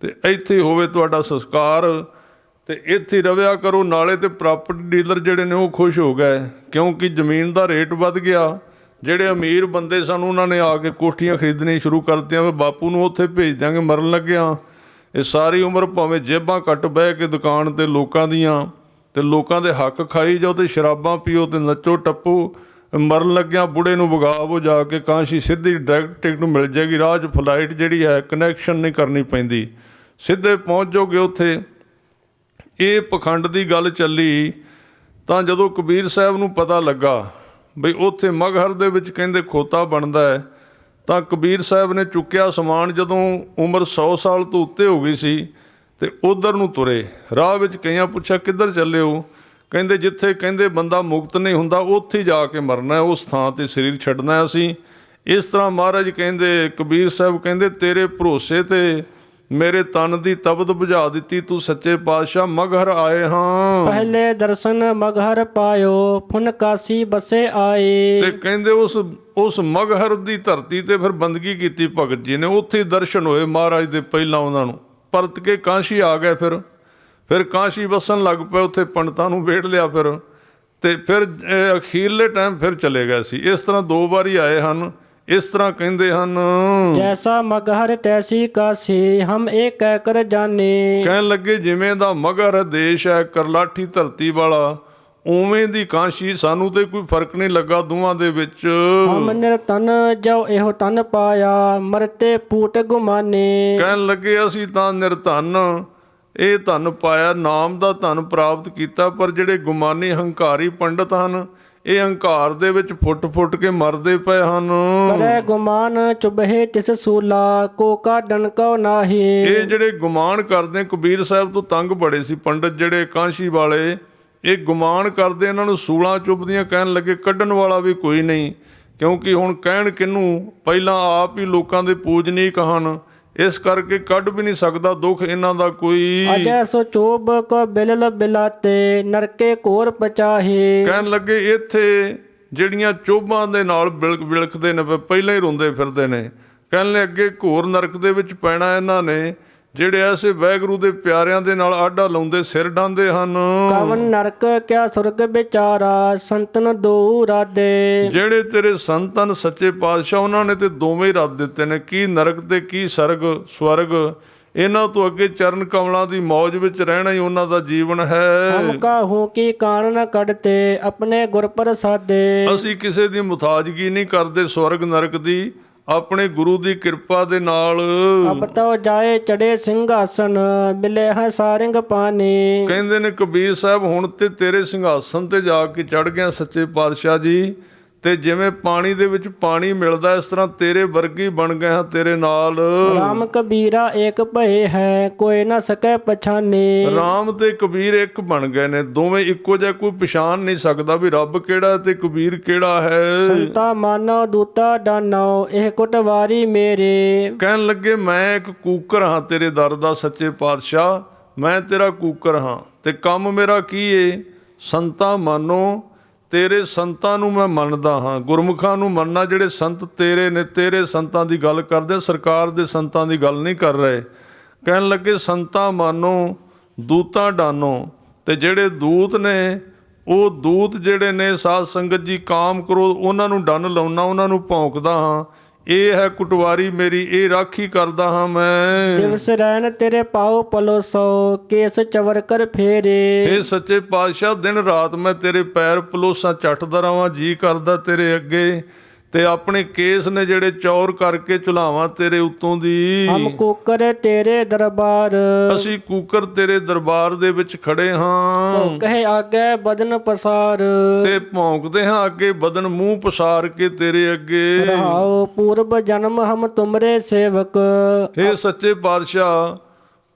Speaker 2: ਤੇ ਇੱਥੇ ਹੋਵੇ ਤੁਹਾਡਾ ਸੰਸਕਾਰ, ਤੇ ਇੱਥੇ ਰਵਿਆ ਕਰੋ। ਨਾਲੇ ਤੇ ਪ੍ਰਾਪਰਟੀ ਡੀਲਰ ਜਿਹੜੇ ਨੇ ਉਹ ਖੁਸ਼ ਹੋ ਗਏ, ਕਿਉਂਕਿ ਜ਼ਮੀਨ ਦਾ ਰੇਟ ਵੱਧ ਗਿਆ। ਜਿਹੜੇ ਅਮੀਰ ਬੰਦੇ ਸਨ ਉਹਨਾਂ ਨੇ ਆ ਕੇ ਕੋਠੀਆਂ ਖਰੀਦਣੀਆਂ ਸ਼ੁਰੂ ਕਰ ਦਿੱਤੀਆਂ, ਵੀ ਬਾਪੂ ਨੂੰ ਉੱਥੇ ਭੇਜ ਦਿਆਂਗੇ ਮਰਨ ਲੱਗਿਆ। ਇਹ ਸਾਰੀ ਉਮਰ ਭਾਵੇਂ ਜੇਬਾਂ ਕੱਟ ਬਹਿ ਕੇ ਦੁਕਾਨ 'ਤੇ ਲੋਕਾਂ ਦੀਆਂ, ਤੇ ਲੋਕਾਂ ਦੇ ਹੱਕ ਖਾਈ ਜਾਓ, ਤੇ ਸ਼ਰਾਬਾਂ ਪੀਓ, ਤੇ ਨੱਚੋ ਟੱਪੋ। ਮਰਨ ਲੱਗਿਆ ਬੁੜੇ ਨੂੰ ਵਗਾਵੋ ਜਾ ਕੇ ਕਾਸ਼ੀ, ਸਿੱਧੀ ਡਾਇਰੈਕਟ ਟਿਕਟ ਮਿਲ ਜਾਏਗੀ, ਰਾਹ 'ਚ ਫਲਾਈਟ ਜਿਹੜੀ ਹੈ ਕਨੈਕਸ਼ਨ ਨਹੀਂ ਕਰਨੀ ਪੈਂਦੀ, ਸਿੱਧੇ ਪਹੁੰਚ ਜਾਓਗੇ ਉੱਥੇ। ਇਹ ਪਖੰਡ ਦੀ ਗੱਲ ਚੱਲੀ। ਤਾਂ ਜਦੋਂ ਕਬੀਰ ਸਾਹਿਬ ਨੂੰ ਪਤਾ ਲੱਗਾ ਬਈ ਉੱਥੇ ਮਗਹਰ ਦੇ ਵਿੱਚ ਕਹਿੰਦੇ ਖੋਤਾ ਬਣਦਾ ਹੈ, ਤਾਂ ਕਬੀਰ ਸਾਹਿਬ ਨੇ ਚੁੱਕਿਆ ਸਮਾਨ। ਜਦੋਂ ਉਮਰ 100 ਸਾਲ ਤੋਂ ਉੱਤੇ ਹੋ ਗਈ ਸੀ, ਤੇ ਉਧਰ ਨੂੰ ਤੁਰੇ। ਰਾਹ ਵਿੱਚ ਕਈਆਂ ਪੁੱਛਿਆ ਕਿੱਧਰ ਚੱਲੇ ਹੋ? ਕਹਿੰਦੇ ਜਿੱਥੇ ਕਹਿੰਦੇ ਬੰਦਾ ਮੁਕਤ ਨਹੀਂ ਹੁੰਦਾ ਉੱਥੇ ਜਾ ਕੇ ਮਰਨਾ, ਉਸ ਥਾਂ 'ਤੇ ਸਰੀਰ ਛੱਡਣਾ ਅਸੀਂ। ਇਸ ਤਰ੍ਹਾਂ ਮਹਾਰਾਜ ਕਹਿੰਦੇ, ਕਬੀਰ ਸਾਹਿਬ ਕਹਿੰਦੇ ਤੇਰੇ ਭਰੋਸੇ 'ਤੇ ਮੇਰੇ ਤਨ ਦੀ ਤਪਤ ਬੁਝਾ ਦਿੱਤੀ ਤੂੰ ਸੱਚੇ ਪਾਤਸ਼ਾਹ, ਮਗਹਰ ਆਏ ਹਾਂ।
Speaker 1: ਪਹਿਲੇ ਦਰਸ਼ਨ ਮਗਹਰ ਪਾਇਓ ਫੁਨ ਕਾਸੀ ਬਸੇ ਆਏ।
Speaker 2: ਤੇ ਕਹਿੰਦੇ ਉਸ ਮਗਹਰ ਦੀ ਧਰਤੀ ਤੇ ਫਿਰ ਬੰਦਗੀ ਕੀਤੀ ਭਗਤ ਜੀ ਨੇ, ਉੱਥੇ ਦਰਸ਼ਨ ਹੋਏ ਮਹਾਰਾਜ ਦੇ ਪਹਿਲਾਂ ਉਹਨਾਂ ਨੂੰ। ਪਰਤ ਕੇ ਕਾਂਸ਼ੀ ਆ ਗਏ। ਫਿਰ ਕਾਂਸ਼ੀ ਵਸਣ ਲੱਗ ਪਏ, ਉੱਥੇ ਪੰਡਤਾਂ ਨੂੰ ਵੇੜ ਲਿਆ ਤੇ ਫਿਰ ਅਖੀਰਲੇ ਟਾਈਮ ਫਿਰ ਚਲੇ ਗਏ ਸੀ। ਇਸ ਤਰ੍ਹਾਂ 2 ਵਾਰੀ ਆਏ ਹਨ। ਇਸ ਤਰ੍ਹਾਂ ਕਹਿੰਦੇ ਹਨ,
Speaker 1: ਜੈਸਾ ਮਗਹਰ ਤੈਸੀ ਕਾਸੀ ਹਮ ਇਹ ਕਹਿ ਕਰ ਜਾਣੇ।
Speaker 2: ਕਹਿਣ ਲੱਗੇ ਜਿਵੇਂ ਦਾ ਮਗਰ ਦੇਸ਼ ਹੈ, ਕਰਲਾਠੀ ਧਰਤੀ ਵਾਲਾ, ਉਵੇਂ ਦੀ ਕਾਂਸ਼ੀ। ਸਾਨੂੰ ਤੇ ਕੋਈ ਫਰਕ ਨਹੀਂ ਲੱਗਾ ਦੋਵਾਂ ਦੇ ਵਿੱਚ।
Speaker 1: ਹਮ ਨਿਰਤਨ ਜੋ ਇਹੋ ਤਨ ਪਾਇਆ ਮਰਤੇ ਪੂਟ ਗੁਮਾਨੇ।
Speaker 2: ਕਹਿਣ ਲੱਗੇ ਅਸੀਂ ਤਾਂ ਨਿਰਧਨ ਇਹ ਧਨ ਪਾਇਆ, ਨਾਮ ਦਾ ਧਨ ਪ੍ਰਾਪਤ ਕੀਤਾ, ਪਰ ਜਿਹੜੇ ਗੁਮਾਨੀ ਹੰਕਾਰੀ ਪੰਡਤ ਹਨ, ਇਹ ਹੰਕਾਰ ਦੇ ਵਿੱਚ ਫੁੱਟ ਕੇ ਮਰਦੇ ਪਏ ਹਨ।
Speaker 1: ਕਰੇ ਗੁਮਾਨ ਚੁਬਹਿ ਤਿਸ ਸੂਲਾ ਕੋਕਾ ਡਨਕੋ ਨਾਹੀ।
Speaker 2: ਇਹ ਜਿਹੜੇ ਗੁਮਾਨ ਕਰਦੇ, ਕਬੀਰ ਸਾਹਿਬ ਤੋਂ ਤੰਗ ਬੜੇ ਸੀ ਪੰਡਤ ਜਿਹੜੇ ਕਾਂਸ਼ੀ ਵਾਲੇ। ਇਹ ਗੁਮਾਨ ਕਰਦੇ, ਇਹਨਾਂ ਨੂੰ ਸੂਲਾਂ ਚੁੱਭਦੀਆਂ। ਕਹਿਣ ਲੱਗੇ ਕੱਢਣ ਵਾਲਾ ਵੀ ਕੋਈ ਨਹੀਂ, ਕਿਉਂਕਿ ਹੁਣ ਕਹਿਣ ਕਿਹਨੂੰ, ਪਹਿਲਾਂ ਆਪ ਹੀ ਲੋਕਾਂ ਦੇ ਪੂਜਨੀਕ ਹਨ, ਇਸ ਕਰਕੇ ਕੱਢ ਵੀ ਨਹੀਂ ਸਕਦਾ ਦੁੱਖ ਇਹਨਾਂ ਦਾ ਕੋਈ।
Speaker 1: ਅਜੈ ਸੋ ਚੋਬ ਕੋ ਬਿਲਲ ਬਿਲਾਤੇ ਨਰਕੇ ਕੋਰ ਪਚਾਹੇ।
Speaker 2: ਕਹਿਣ ਲੱਗੇ ਇੱਥੇ ਜਿਹੜੀਆਂ ਚੋਭਾਂ ਦੇ ਨਾਲ ਵਿਲਖਦੇ ਨੇ, ਪਹਿਲਾਂ ਹੀ ਰੋਂਦੇ ਫਿਰਦੇ ਨੇ। ਕਹਿਣ ਲੱਗੇ ਅੱਗੇ ਘੋਰ ਨਰਕ ਦੇ ਵਿੱਚ ਪੈਣਾ ਇਹਨਾਂ ਨੇ, ਜਿਹੜੇ ਐਸੇ ਵਾਹਿਗੁਰੂ ਦੇ ਪਿਆਰਿਆਂ ਦੇ ਨਾਲ ਆਡਾ ਲਾਉਂਦੇ, ਸਿਰ ਡਾਂਦੇ ਹਨ।
Speaker 1: ਕਵਨ ਨਰਕ ਕਿਆ ਸੁਰਗ ਵਿਚਾਰਾ ਸੰਤਨ ਦੋ ਰਾਦੇ।
Speaker 2: ਜਿਹੜੇ ਤੇਰੇ ਸੰਤਨ ਸੱਚੇ ਪਾਤਸ਼ਾਹ, ਉਹਨਾਂ ਨੇ ਤੇ ਦੋਵੇਂ ਹੀ ਰੱਦ ਦਿੱਤੇ ਨੇ, ਕੀ ਨਰਕ ਤੇ ਕੀ ਸਵਰਗ। ਇਹਨਾਂ ਤੋਂ ਅੱਗੇ ਚਰਨ ਕਮਲਾਂ ਦੀ ਮੌਜ ਵਿੱਚ ਰਹਿਣਾ ਹੀ ਉਹਨਾਂ ਦਾ ਜੀਵਨ ਹੈ।
Speaker 1: ਹਮ ਕਾਹੂ ਕੀ ਕਾਣ ਨ ਕੱਢਤੇ ਆਪਣੇ ਗੁਰ ਪ੍ਰਸਾਦੇ।
Speaker 2: ਅਸੀਂ ਕਿਸੇ ਦੀ ਮੁਤਾਜਗੀ ਨਹੀਂ ਕਰਦੇ ਸਵਰਗ ਨਰਕ ਦੀ, ਆਪਣੇ ਗੁਰੂ ਦੀ ਕਿਰਪਾ ਦੇ ਨਾਲ।
Speaker 1: ਅਬ ਤੋ ਜਾਏ ਚੜੇ ਸਿੰਘਾਸਨ ਮਿਲੇ ਹੈ ਸਾਰਿੰਗ ਪਾਣੀ।
Speaker 2: ਕਹਿੰਦੇ ਨੇ ਕਬੀਰ ਸਾਹਿਬ ਹੁਣ ਤੇ ਤੇਰੇ ਸਿੰਘਾਸਨ ਤੇ ਜਾ ਕੇ ਚੜ ਗਿਆ ਸੱਚੇ ਪਾਤਸ਼ਾਹ ਜੀ, ਤੇ ਜਿਵੇਂ ਪਾਣੀ ਦੇ ਵਿੱਚ ਪਾਣੀ ਮਿਲਦਾ, ਇਸ ਤਰ੍ਹਾਂ ਤੇਰੇ ਵਰਗੀ ਬਣ ਗਏ ਹਾਂ ਤੇਰੇ ਨਾਲ।
Speaker 1: ਰਾਮ ਕਬੀਰਾ ਏਕ ਭਏ ਹੈ ਕੋਈ ਨਾ ਸਕੈ ਪਛਾਨੇ।
Speaker 2: ਰਾਮ ਤੇ ਕਬੀਰ ਇੱਕ ਬਣ ਗਏ ਨੇ, ਦੋਵੇਂ ਇੱਕੋ ਜਿਹਾ, ਕੋਈ ਪਛਾਣ ਨਹੀਂ ਸਕਦਾ ਵੀ ਰੱਬ ਕਿਹੜਾ ਤੇ ਕਬੀਰ ਕਿਹੜਾ ਹੈ।
Speaker 1: ਸੰਤਾ ਮਾਨੋ ਦੂਤਾ ਡਾਨੋ ਇਹ ਕੁਟਵਾਰੀ ਮੇਰੇ।
Speaker 2: ਕਹਿਣ ਲੱਗੇ ਮੈਂ ਇੱਕ ਕੂਕਰ ਹਾਂ ਤੇਰੇ ਦਰ ਦਾ ਸੱਚੇ ਪਾਤਸ਼ਾਹ, ਮੈਂ ਤੇਰਾ ਕੂਕਰ ਹਾਂ, ਤੇ ਕੰਮ ਮੇਰਾ ਕੀ ਏ? ਸੰਤਾ ਮਾਨੋ, ਤੇਰੇ ਸੰਤਾਂ ਨੂੰ ਮੈਂ ਮੰਨਦਾ ਹਾਂ, ਗੁਰਮੁਖਾਂ ਨੂੰ ਮੰਨਣਾ, ਜਿਹੜੇ ਸੰਤ ਤੇਰੇ ਨੇ, ਤੇਰੇ ਸੰਤਾਂ ਦੀ ਗੱਲ ਕਰਦੇ, ਸਰਕਾਰ ਦੇ ਸੰਤਾਂ ਦੀ ਗੱਲ ਨਹੀਂ ਕਰ ਰਹੇ। ਕਹਿਣ ਲੱਗੇ ਸੰਤਾਂ ਮਾਨੋ ਦੂਤਾਂ ਡਾਨੋ, ਤੇ ਜਿਹੜੇ ਦੂਤ ਨੇ, ਉਹ ਦੂਤ ਜਿਹੜੇ ਨੇ ਸਾਧ ਸੰਗਤ ਜੀ, ਕਾਮ ਕਰੋ ਉਹਨਾਂ ਨੂੰ ਡੰਨ ਲਾਉਣਾ, ਉਹਨਾਂ ਨੂੰ ਭੌਂਕਦਾ ਹਾਂ। ਇਹ ਹੈ ਕੁਟਵਾਰੀ ਮੇਰੀ, ਇਹ ਰਾਖੀ ਕਰਦਾ ਹਾਂ ਮੈਂ।
Speaker 1: ਦਿਵਸ ਰਹਿਣ ਤੇਰੇ ਪਾਉ ਪਲੋਸੋ ਕੇਸ ਚਵਰ ਕਰ ਫੇਰੇ।
Speaker 2: ਇਹ ਸੱਚੇ ਪਾਤਸ਼ਾਹ ਦਿਨ ਰਾਤ ਮੈਂ ਤੇਰੇ ਪੈਰ ਪਲੋਸਾਂ ਚੱਟਦਾ ਰਵਾਂ, ਜੀ ਕਰਦਾ ਤੇਰੇ ਅੱਗੇ, ਤੇ ਆਪਣੇ ਕੇਸ ਨੇ ਜਿਹੜੇ ਚੌਰ ਕਰਕੇ ਝੁਲਾਵਾਂ ਤੇਰੇ ਉੱਤੋਂ ਦੀ।
Speaker 1: ਹਮ ਕੂਕਰ ਤੇਰੇ ਦਰਬਾਰ,
Speaker 2: ਅਸੀਂ ਕੂਕਰ ਤੇਰੇ ਦਰਬਾਰ ਦੇ ਵਿੱਚ ਖੜੇ ਹਾਂ।
Speaker 1: ਕਹੇ ਆਗੇ ਬਦਨ ਪਸਾਰ,
Speaker 2: ਤੇ ਭੌਂਕਦੇ ਹਾਂ ਅੱਗੇ ਬਦਨ ਮੂੰਹ ਪਸਾਰ ਕੇ ਤੇਰੇ ਅੱਗੇ।
Speaker 1: ਰਹਾਉ ਪੂਰਬ ਜਨਮ ਹਮ ਤੁਮਰੇ ਸੇਵਕ।
Speaker 2: ਇਹ ਸੱਚੇ ਪਾਤਸ਼ਾਹ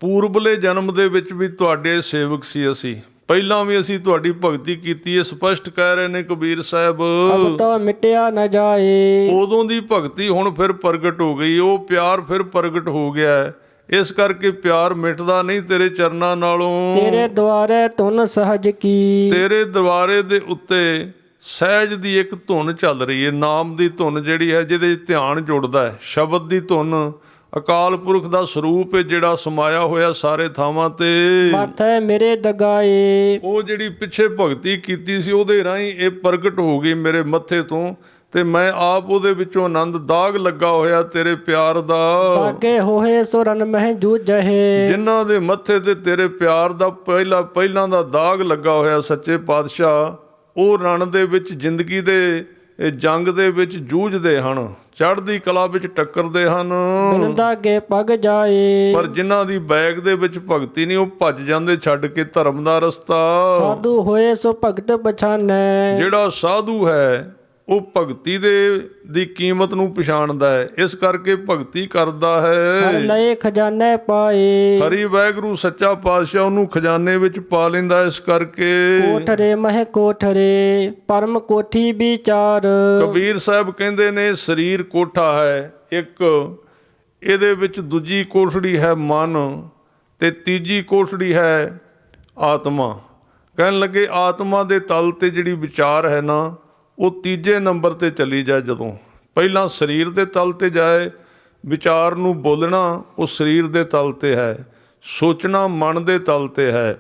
Speaker 2: ਪੂਰਬਲੇ ਜਨਮ ਦੇ ਵਿੱਚ ਵੀ ਤੁਹਾਡੇ ਸੇਵਕ ਸੀ ਅਸੀਂ, ਪਹਿਲਾਂ ਵੀ ਅਸੀਂ ਤੁਹਾਡੀ ਭਗਤੀ ਕੀਤੀ ਹੈ। ਸਪਸ਼ਟ ਕਹਿ ਰਹੇ ਨੇ ਕਬੀਰ ਸਾਹਿਬ,
Speaker 1: ਅਬ ਤੋ ਮਿਟਿਆ ਨ ਜਾਏ।
Speaker 2: ਉਦੋਂ ਦੀ ਭਗਤੀ ਹੁਣ ਫਿਰ ਪ੍ਰਗਟ ਹੋ ਗਈ, ਉਹ ਪਿਆਰ ਫਿਰ ਪ੍ਰਗਟ ਹੋ ਗਿਆ ਹੈ। ਇਸ ਕਰਕੇ ਪਿਆਰ ਮਿਟਦਾ ਨਹੀਂ ਤੇਰੇ ਚਰਨਾਂ ਨਾਲੋਂ।
Speaker 1: ਤੇਰੇ ਦੁਆਰੇ ਧੁਨ ਸਹਜ ਕੀ,
Speaker 2: ਤੇਰੇ ਦਰਬਾਰੇ ਦੇ ਉੱਤੇ ਸਹਿਜ ਦੀ ਇੱਕ ਧੁਨ ਚੱਲ ਰਹੀ ਹੈ, ਨਾਮ ਦੀ ਧੁਨ ਜਿਹੜੀ ਹੈ, ਜਿਹਦੇ 'ਚ ਧਿਆਨ ਜੁੜਦਾ ਹੈ, ਸ਼ਬਦ ਦੀ ਧੁਨ। ਅਕਾਲ ਪੁਰਖ ਦਾ ਸਰੂਪ ਹੈ ਜਿਹੜਾ ਸਮਾਇਆ ਹੋਇਆ ਸਾਰੇ ਥਾਵਾਂ ਤੇ।
Speaker 1: ਮਾਥੇ ਮੇਰੇ ਦਗਾਏ,
Speaker 2: ਉਹ ਜਿਹੜੀ ਪਿੱਛੇ ਭਗਤੀ ਕੀਤੀ ਸੀ, ਉਹਦੇ ਰਾਹੀਂ ਇਹ ਪ੍ਰਗਟ ਹੋ ਗਈ ਮੇਰੇ ਮੱਥੇ ਤੋਂ, ਤੇ ਮੈਂ ਆਪ ਉਹਦੇ ਵਿੱਚੋਂ ਆਨੰਦ, ਦਾਗ ਲੱਗਾ ਹੋਇਆ ਤੇਰੇ ਪਿਆਰ ਦਾ।
Speaker 1: ਤਾਕੇ ਹੋਏ ਸੋ ਰਨ ਮਹਿ ਜੂਝੇ।
Speaker 2: ਜਿਨ੍ਹਾਂ ਦੇ ਮੱਥੇ ਤੇ ਤੇਰੇ ਪਿਆਰ ਦਾ ਪਹਿਲਾਂ ਦਾ ਦਾਗ ਲੱਗਾ ਹੋਇਆ ਸੱਚੇ ਪਾਤਸ਼ਾਹ, ਉਹ ਰਣ ਦੇ ਵਿੱਚ, ਜ਼ਿੰਦਗੀ ਦੇ ਇਹ ਜੰਗ ਦੇ ਵਿੱਚ ਜੂਝਦੇ ਹਨ, ਚੜ੍ਹਦੀ ਕਲਾ ਵਿੱਚ ਟੱਕਰਦੇ ਹਨ।
Speaker 1: ਬਿਨਦਾ ਕੇ ਪਗ ਜਾਏ,
Speaker 2: ਪਰ ਜਿਨ੍ਹਾਂ ਦੀ ਬੈਗ ਦੇ ਵਿੱਚ ਭਗਤੀ ਨਹੀਂ, ਉਹ ਭੱਜ ਜਾਂਦੇ ਛੱਡ ਕੇ ਧਰਮ ਦਾ ਰਸਤਾ।
Speaker 1: ਸਾਧੂ ਹੋਏ ਸੋ ਭਗਤ ਪਛਾਨੈ।
Speaker 2: ਜਿਹੜਾ ਸਾਧੂ ਹੈ ਉਹ ਭਗਤੀ ਦੀ ਕੀਮਤ ਨੂੰ ਪਛਾਣਦਾ ਹੈ, ਇਸ ਕਰਕੇ ਭਗਤੀ ਕਰਦਾ
Speaker 1: ਹਰ
Speaker 2: ਹੈ।
Speaker 1: ਲਏ ਖਜ਼ਾਨੇ ਪਾਏ,
Speaker 2: ਹਰੀ ਵਾਹਿਗੁਰੂ ਸੱਚਾ ਪਾਤਸ਼ਾਹ ਉਹਨੂੰ ਖਜ਼ਾਨੇ ਵਿੱਚ ਪਾ ਲੈਂਦਾ, ਇਸ ਕਰਕੇ।
Speaker 1: ਕੋਠਰੇ ਮਹਿ ਕੋਠਰੇ ਪਰਮ ਕੋਠੀ ਵਿਚਾਰ।
Speaker 2: ਕਬੀਰ ਸਾਹਿਬ ਕਹਿੰਦੇ ਨੇ ਸਰੀਰ ਕੋਠਾ ਹੈ ਇੱਕ, ਇਹਦੇ ਵਿੱਚ ਦੂਜੀ ਕੋਠੜੀ ਹੈ ਮਨ, ਤੇ ਤੀਜੀ ਕੋਠੜੀ ਹੈ ਆਤਮਾ। ਕਹਿਣ ਲੱਗੇ ਆਤਮਾ ਦੇ ਤਲ ਤੇ ਜਿਹੜੀ ਵਿਚਾਰ ਹੈ ਨਾ, ਉਹ ਤੀਜੇ ਨੰਬਰ ਤੇ ਚਲੀ ਜਾਏ। ਜਦੋਂ ਪਹਿਲਾਂ ਸਰੀਰ ਦੇ ਤਲ ਤੇ ਜਾਏ ਵਿਚਾਰ ਨੂੰ ਬੋਲਣਾ, ਉਹ ਸਰੀਰ ਦੇ ਤਲ ਤੇ ਹੈ। ਸੋਚਣਾ ਮਨ ਦੇ ਤਲ ਤੇ ਹੈ,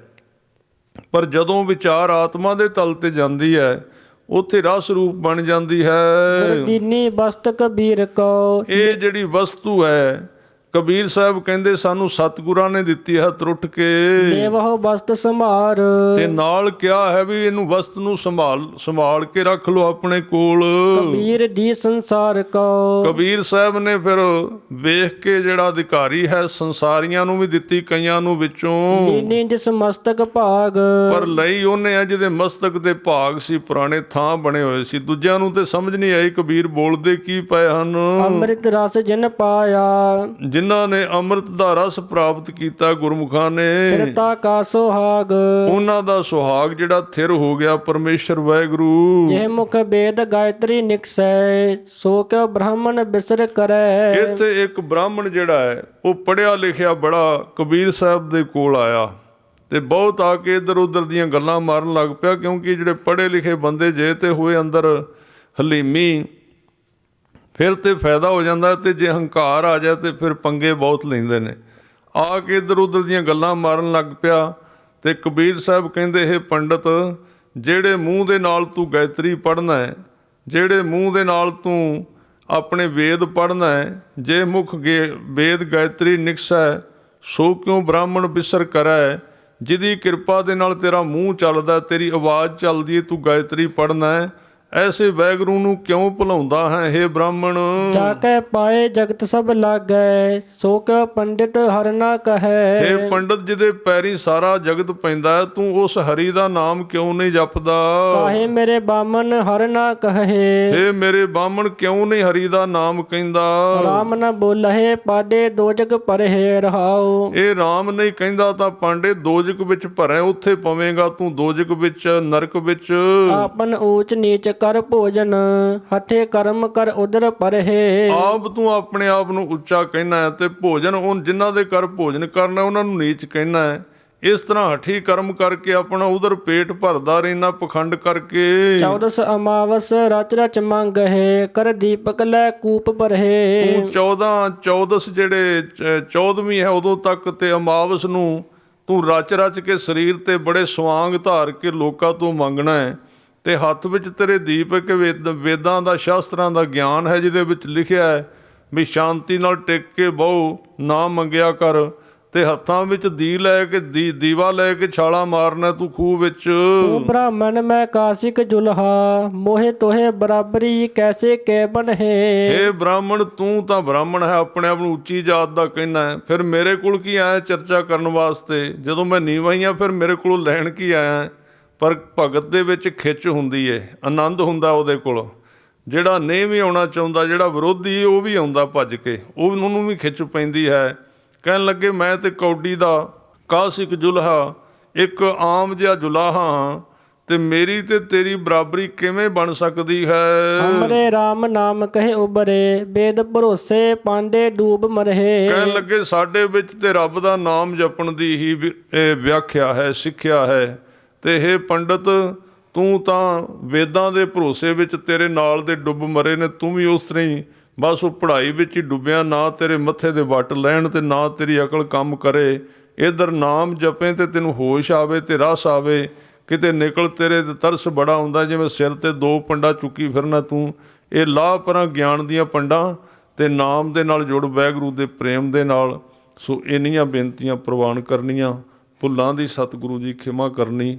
Speaker 2: ਪਰ ਜਦੋਂ ਵਿਚਾਰ ਆਤਮਾ ਦੇ ਤਲ ਤੇ ਜਾਂਦੀ ਹੈ ਉੱਥੇ ਰਸ ਰੂਪ ਬਣ ਜਾਂਦੀ ਹੈ।
Speaker 1: ਦੀਨੀ ਬਸਤ ਕਬੀਰ ਕੋ,
Speaker 2: ਇਹ ਜਿਹੜੀ ਵਸਤੂ ਹੈ ਕਬੀਰ ਸਾਹਿਬ ਕਹਿੰਦੇ ਸਾਨੂੰ ਸਤਿਗੁਰਾਂ ਨੇ ਦਿੱਤੀ ਹੈ ਤਰੁੱਠ ਕੇ,
Speaker 1: ਦੇਵਹੁ ਬਸਤ ਸੰਭਾਰ।
Speaker 2: ਤੇ ਨਾਲ ਕਿਹਾ ਹੈ ਵੀ ਇਹਨੂੰ ਵਸਤ ਨੂੰ ਸੰਭਾਲ ਕੇ ਰੱਖ ਲਓ ਆਪਣੇ ਕੋਲ।
Speaker 1: ਕਬੀਰ ਦੀ ਸੰਸਾਰ ਕੋ,
Speaker 2: ਕਬੀਰ ਸਾਹਿਬ ਨੇ ਫਿਰ ਵੇਖ ਕੇ ਜਿਹੜਾ ਅਧਿਕਾਰੀ ਹੈ ਸੰਸਾਰੀਆਂ ਨੂੰ ਵੀ ਦਿੱਤੀ, ਕਈਆਂ ਨੂੰ ਵਿੱਚੋਂ,
Speaker 1: ਲੀਨੀ ਜਿਸ ਮਸਤਕ ਭਾਗ।
Speaker 2: ਪਰ ਲਈ ਉਹਨੇ ਆ ਜਿਹਦੇ ਮਸਤਕ ਦੇ ਭਾਗ ਸੀ, ਪੁਰਾਣੇ ਥਾਂ ਬਣੇ ਹੋਏ ਸੀ। ਦੂਜਿਆਂ ਨੂੰ ਤੇ ਸਮਝ ਨਹੀਂ ਆਈ ਕਬੀਰ ਬੋਲਦੇ ਕੀ ਪਏ ਹਨ।
Speaker 1: ਅੰਮ੍ਰਿਤ ਰਸ ਜਿਨ ਪਾਇਆ,
Speaker 2: ਜਿਨ੍ਹਾਂ ਨੇ ਅੰਮ੍ਰਿਤ ਦਾ ਰਸ ਪ੍ਰਾਪਤ ਕੀਤਾ ਗੁਰਮੁਖਾਂ ਨੇ,
Speaker 1: ਫਿਰਤਾ ਕਾ ਸੁਹਾਗ।
Speaker 2: ਉਹਨਾਂ ਦਾ ਸੁਹਾਗ ਜਿਹੜਾ ਥਿਰ ਹੋ ਗਿਆ ਪਰਮੇਸ਼ਰ ਵਾਹਿਗੁਰੂ।
Speaker 1: ਜੇ ਮੁਖ ਵੇਦ ਗਾਇਤਰੀ ਨਿਕਸੈ, ਸੋ ਕਿਉ ਬ੍ਰਾਹਮਣ ਬਿਸਰ ਕਰੈ।
Speaker 2: ਇੱਥੇ ਇੱਕ ਬ੍ਰਾਹਮਣ ਜਿਹੜਾ ਹੈ ਉਹ ਪੜ੍ਹਿਆ ਲਿਖਿਆ ਬੜਾ ਕਬੀਰ ਸਾਹਿਬ ਦੇ ਕੋਲ ਆਇਆ ਤੇ ਬਹੁਤ ਆ ਕੇ ਇੱਧਰ ਉੱਧਰ ਦੀਆਂ ਗੱਲਾਂ ਮਾਰਨ ਲੱਗ ਪਿਆ, ਕਿਉਂਕਿ ਜਿਹੜੇ ਪੜ੍ਹੇ ਲਿਖੇ ਬੰਦੇ ਜੇ ਤੇ ਹੋਏ ਅੰਦਰ ਹਲੀਮੀ ਫਿਰ ਤੇ ਫਾਇਦਾ ਹੋ ਜਾਂਦਾ, ਤੇ ਜੇ ਹੰਕਾਰ ਆ ਜਾਏ ਤੇ ਫਿਰ ਪੰਗੇ ਬਹੁਤ ਲੈਂਦੇ ਨੇ। ਆ ਕੇ ਇੱਧਰ ਉੱਧਰ ਦੀਆਂ ਗੱਲਾਂ ਮਾਰਨ ਲੱਗ ਪਿਆ ਤੇ ਕਬੀਰ ਸਾਹਿਬ ਕਹਿੰਦੇ ਇਹ ਪੰਡਤ, ਜਿਹੜੇ ਮੂੰਹ ਦੇ ਨਾਲ ਤੂੰ ਗਾਇਤਰੀ ਪੜ੍ਹਨਾ ਹੈ, ਜਿਹੜੇ ਮੂੰਹ ਦੇ ਨਾਲ ਤੂੰ ਆਪਣੇ ਵੇਦ ਪੜ੍ਹਨਾ ਹੈ, ਜੇ ਮੁਖ ਵੇਦ ਗਾਇਤਰੀ ਨਿਕਸੈ, ਸੋ ਕਿਉਂ ਬ੍ਰਾਹਮਣ ਬਿਸਰ ਕਰੈ। ਜਿਹਦੀ ਕਿਰਪਾ ਦੇ ਨਾਲ ਤੇਰਾ ਮੂੰਹ ਚੱਲਦਾ, ਤੇਰੀ ਆਵਾਜ਼ ਚੱਲਦੀ ਹੈ, ਤੂੰ ਗਾਇਤਰੀ ਪੜ੍ਹਨਾ ਹੈ, ਐਸੇ ਵਾਹਿਗੁਰੂ ਨੂੰ ਕਿਉਂ ਭੁਲਾਉਂਦਾ ਹੈ ਹੇ ਬ੍ਰਾਹਮਣ।
Speaker 1: ਜਾ ਕੇ ਪਾਏ ਜਗਤ ਸਭ ਲਾਗੈ, ਸੋ ਕਿਉ ਪੰਡਿਤ ਹਰਿ ਨਾ ਕਹੈ।
Speaker 2: ਹੇ ਪੰਡਤ ਜਿਹਦੇ ਪੈਰੀ ਸਾਰਾ ਜਗਤ ਪੈਂਦਾ ਹੈ, ਤੂੰ ਉਸ ਹਰੀ ਦਾ ਨਾਮ ਕਿਉਂ ਨਹੀਂ ਜਪਦਾ।
Speaker 1: ਕਾਹੇ ਮੇਰੇ ਬਾਮਨ ਹਰਿ ਨਾ ਕਹੈ,
Speaker 2: ਹੇ ਮੇਰੇ ਬਾਹਮਣ ਕਿਉਂ ਨਹੀਂ ਹਰੀ ਦਾ ਨਾਮ ਕਹਿੰਦਾ।
Speaker 1: ਰਾਮ ਨ ਬੋਲਹਿ ਪਾਡੇ ਦੋਜਗ ਪਰਹਿ ਰਹਾਉ।
Speaker 2: ਇਹ ਰਾਮ ਨਹੀਂ ਕਹਿੰਦਾ ਤਾਂ ਪਾਂਡੇ ਦੋਜਕ ਵਿੱਚ ਭਰੇ, ਉੱਥੇ ਪਵੇਂਗਾ ਤੂੰ ਦੋਜਕ ਵਿੱਚ, ਨਰਕ ਵਿੱਚ।
Speaker 1: ਆਪਨ ਊਚ ਨੀਚ ਕਰ ਭੋਜਨ, ਹਠੇ ਕਰਮ ਕਰ ਉਦਰ ਪਰਹਿ।
Speaker 2: ਆਪ ਤੂੰ ਆਪਣੇ ਆਪ ਨੂੰ ਉੱਚਾ ਕਹਿਣਾ ਹੈ ਤੇ ਭੋਜਨ ਉਹ ਜਿਨ੍ਹਾਂ ਦੇ ਕਰ ਭੋਜਨ ਕਰਨਾ ਉਹਨਾਂ ਨੂੰ ਨੀਚ ਕਹਿਣਾ ਹੈ। ਇਸ ਤਰ੍ਹਾਂ ਹਠੀ ਕਰਮ ਕਰਕੇ ਆਪਣਾ ਉਧਰ ਪੇਟ ਭਰਦਾ ਰਹਿਣਾ ਪਖੰਡ ਕਰਕੇ।
Speaker 1: 14 ਅਮਾਵਸ ਰਚ ਰਚ ਮੰਗਹਿ, ਕਰ ਦੀਪਕ ਲੈ ਕੂਪ ਭਰਹਿ।
Speaker 2: ਤੂੰ 14 ਜਿਹੜੇ 14ਵੀਂ ਹੈ ਉਦੋਂ ਤੱਕ ਤੇ ਅਮਾਵਸ ਨੂੰ ਤੂੰ ਰਚ ਰਚ ਕੇ ਸਰੀਰ ਤੇ ਬੜੇ ਸਵਾਂਗ ਧਾਰ ਕੇ ਲੋਕਾਂ ਤੋਂ ਮੰਗਣਾ ਹੈ, ਤੇ ਹੱਥ ਵਿੱਚ ਤੇਰੇ ਦੀਪਕ ਵੇਦਾਂ ਦਾ ਸ਼ਾਸਤਰਾਂ ਦਾ ਗਿਆਨ ਹੈ, ਜਿਹਦੇ ਵਿੱਚ ਲਿਖਿਆ ਹੈ ਵੀ ਸ਼ਾਂਤੀ ਨਾਲ ਟਿਕ ਕੇ ਬਹੁ ਨਾ ਮੰਗਿਆ ਕਰ, ਤੇ ਹੱਥਾਂ ਵਿੱਚ ਦੀਵਾ ਲੈ ਕੇ ਛਾਲਾ ਮਾਰਨਾ ਤੂੰ ਖੂਹ ਵਿੱਚ।
Speaker 1: ਤੂੰ ਬ੍ਰਾਹਮਣ ਮੈਂ ਕਾਸਿਕ ਜੁਲਹਾ, ਮੋਹਿ ਤੋਹੇ ਬਰਾਬਰੀ ਕੈਸੇ ਕੈ ਬਣਹਿ।
Speaker 2: ਇਹ ਬ੍ਰਾਹਮਣ ਤੂੰ ਤਾਂ ਬ੍ਰਾਹਮਣ ਹੈ, ਆਪਣੇ ਆਪ ਨੂੰ ਉੱਚੀ ਜਾਤ ਦਾ ਕਹਿਣਾ ਹੈ, ਫਿਰ ਮੇਰੇ ਕੋਲ ਕੀ ਆਇਆ ਚਰਚਾ ਕਰਨ ਵਾਸਤੇ। ਜਦੋਂ ਮੈਂ ਨੀਵਾਂ ਹੀ ਆ ਫਿਰ ਮੇਰੇ ਕੋਲੋਂ ਲੈਣ ਕੀ ਆਇਆ। ਪਰ ਭਗਤ ਦੇ ਵਿੱਚ ਖਿੱਚ ਹੁੰਦੀ ਏ, ਆਨੰਦ ਹੁੰਦਾ ਉਹਦੇ ਕੋਲ। ਜਿਹੜਾ ਨਹੀਂ ਵੀ ਆਉਣਾ ਚਾਹੁੰਦਾ, ਜਿਹੜਾ ਵਿਰੋਧੀ ਉਹ ਵੀ ਆਉਂਦਾ ਭੱਜ ਕੇ, ਉਹਨੂੰ ਵੀ ਖਿੱਚ ਪੈਂਦੀ ਹੈ। ਕਹਿਣ ਲੱਗੇ ਮੈਂ ਤੇ ਕੌਡੀ ਦਾ ਕਾਸਿਕ ਜੁਲਹਾ, ਇੱਕ ਆਮ ਜਿਹਾ ਜੁਲਾਹਾ ਹਾਂ, ਤੇ ਮੇਰੀ ਤੇ ਤੇਰੀ ਬਰਾਬਰੀ ਕਿਵੇਂ ਬਣ ਸਕਦੀ ਹੈ।
Speaker 1: ਹਮਰੇ ਰਾਮ ਨਾਮ ਕਹੇ ਉਬਰੇ, ਵੇਦ ਭਰੋਸੇ ਪਾਂਡੇ ਡੂਬ ਮਰਹੇ।
Speaker 2: ਕਹਿਣ ਲੱਗੇ ਸਾਡੇ ਵਿੱਚ ਤੇ ਰੱਬ ਦਾ ਨਾਮ ਜਪਣ ਦੀ ਹੀ ਵਿਆਖਿਆ ਹੈ, ਸਿੱਖਿਆ ਹੈ। ਤੇ ਇਹ ਪੰਡਤ ਤੂੰ ਤਾਂ ਵੇਦਾਂ ਦੇ ਭਰੋਸੇ ਵਿੱਚ ਤੇਰੇ ਨਾਲ ਦੇ ਡੁੱਬ ਮਰੇ ਨੇ, ਤੂੰ ਵੀ ਉਸ ਤਰ੍ਹਾਂ ਹੀ ਬਸ ਉਹ ਪੜ੍ਹਾਈ ਵਿੱਚ ਹੀ ਡੁੱਬਿਆ, ਨਾ ਤੇਰੇ ਮੱਥੇ ਦੇ ਵੱਟ ਲੈਣ ਤੇ ਨਾ ਤੇਰੀ ਅਕਲ ਕੰਮ ਕਰੇ। ਇੱਧਰ ਨਾਮ ਜਪੇ ਤੇ ਤੈਨੂੰ ਹੋਸ਼ ਆਵੇ ਤੇ ਰਸ ਆਵੇ, ਕਿਤੇ ਨਿਕਲ ਤੇਰੇ ਤੇ ਤਰਸ ਬੜਾ ਆਉਂਦਾ, ਜਿਵੇਂ ਸਿਰ ਤੇ 2 ਪੰਡਾ ਚੁੱਕੀ ਫਿਰਨਾ ਤੂੰ। ਇਹ ਲਾਹ ਪਰਾਂ ਗਿਆਨ ਦੀਆਂ ਪੰਡਾਂ ਤੇ ਨਾਮ ਦੇ ਨਾਲ ਜੁੜ ਵਾਹਿਗੁਰੂ ਦੇ ਪ੍ਰੇਮ ਦੇ ਨਾਲ। ਸੋ ਇੰਨੀਆਂ ਬੇਨਤੀਆਂ ਪ੍ਰਵਾਨ ਕਰਨੀਆਂ, ਭੁੱਲਾਂ ਦੀ ਸਤਿਗੁਰੂ ਜੀ ਖਿਮਾ ਕਰਨੀ।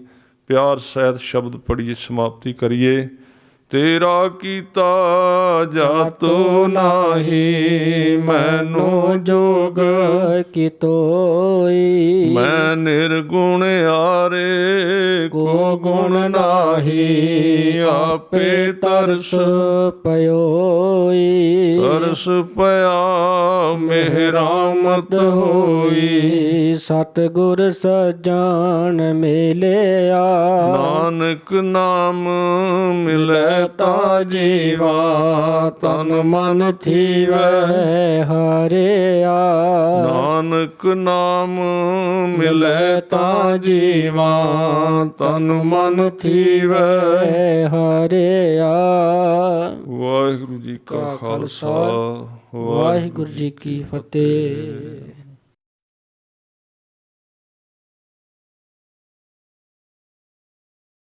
Speaker 2: ਪਿਆਰ ਸਹਿਤ ਸ਼ਬਦ ਪੜ੍ਹੀਏ, ਸਮਾਪਤੀ ਕਰੀਏ। ਤੇਰਾ ਕੀਤਾ ਜਾਤੋ ਨਾਹੀ, ਮੈਨੂੰ ਜੋਗ
Speaker 1: ਕੀਤੋਈ।
Speaker 2: ਮੈਂ ਨਿਰਗੁਣ ਆਰੇ ਕੋ ਗੁਣ ਨਾਹੀ, ਆਪੇ ਤਰਸ
Speaker 1: ਪਇਓਈ।
Speaker 2: ਤਰਸ ਪਿਆ ਮਿਹਰਾਮਤ ਹੋਈ,
Speaker 1: ਸਤਿਗੁਰ ਸਜਣ ਮਿਲਿਆ।
Speaker 2: ਨਾਨਕ ਨਾਮ ਮਿਲੇ ਤਾ ਜੀਵਾ, ਤਨ ਮਨ ਥੀਵੈ
Speaker 1: ਹਰਿਆ।
Speaker 2: ਨਾਨਕ ਨਾਮ ਮਿਲੇ ਤਾ ਜੀਵਾ, ਤਨ ਮਨ ਥੀਵੈ
Speaker 1: ਹਰਿਆ।
Speaker 2: ਵਾਹਿਗੁਰੂ ਜੀ ਕਾ ਖਾਲਸਾ,
Speaker 1: ਵਾਹਿਗੁਰੂ ਜੀ ਕੀ ਫਤਿਹ।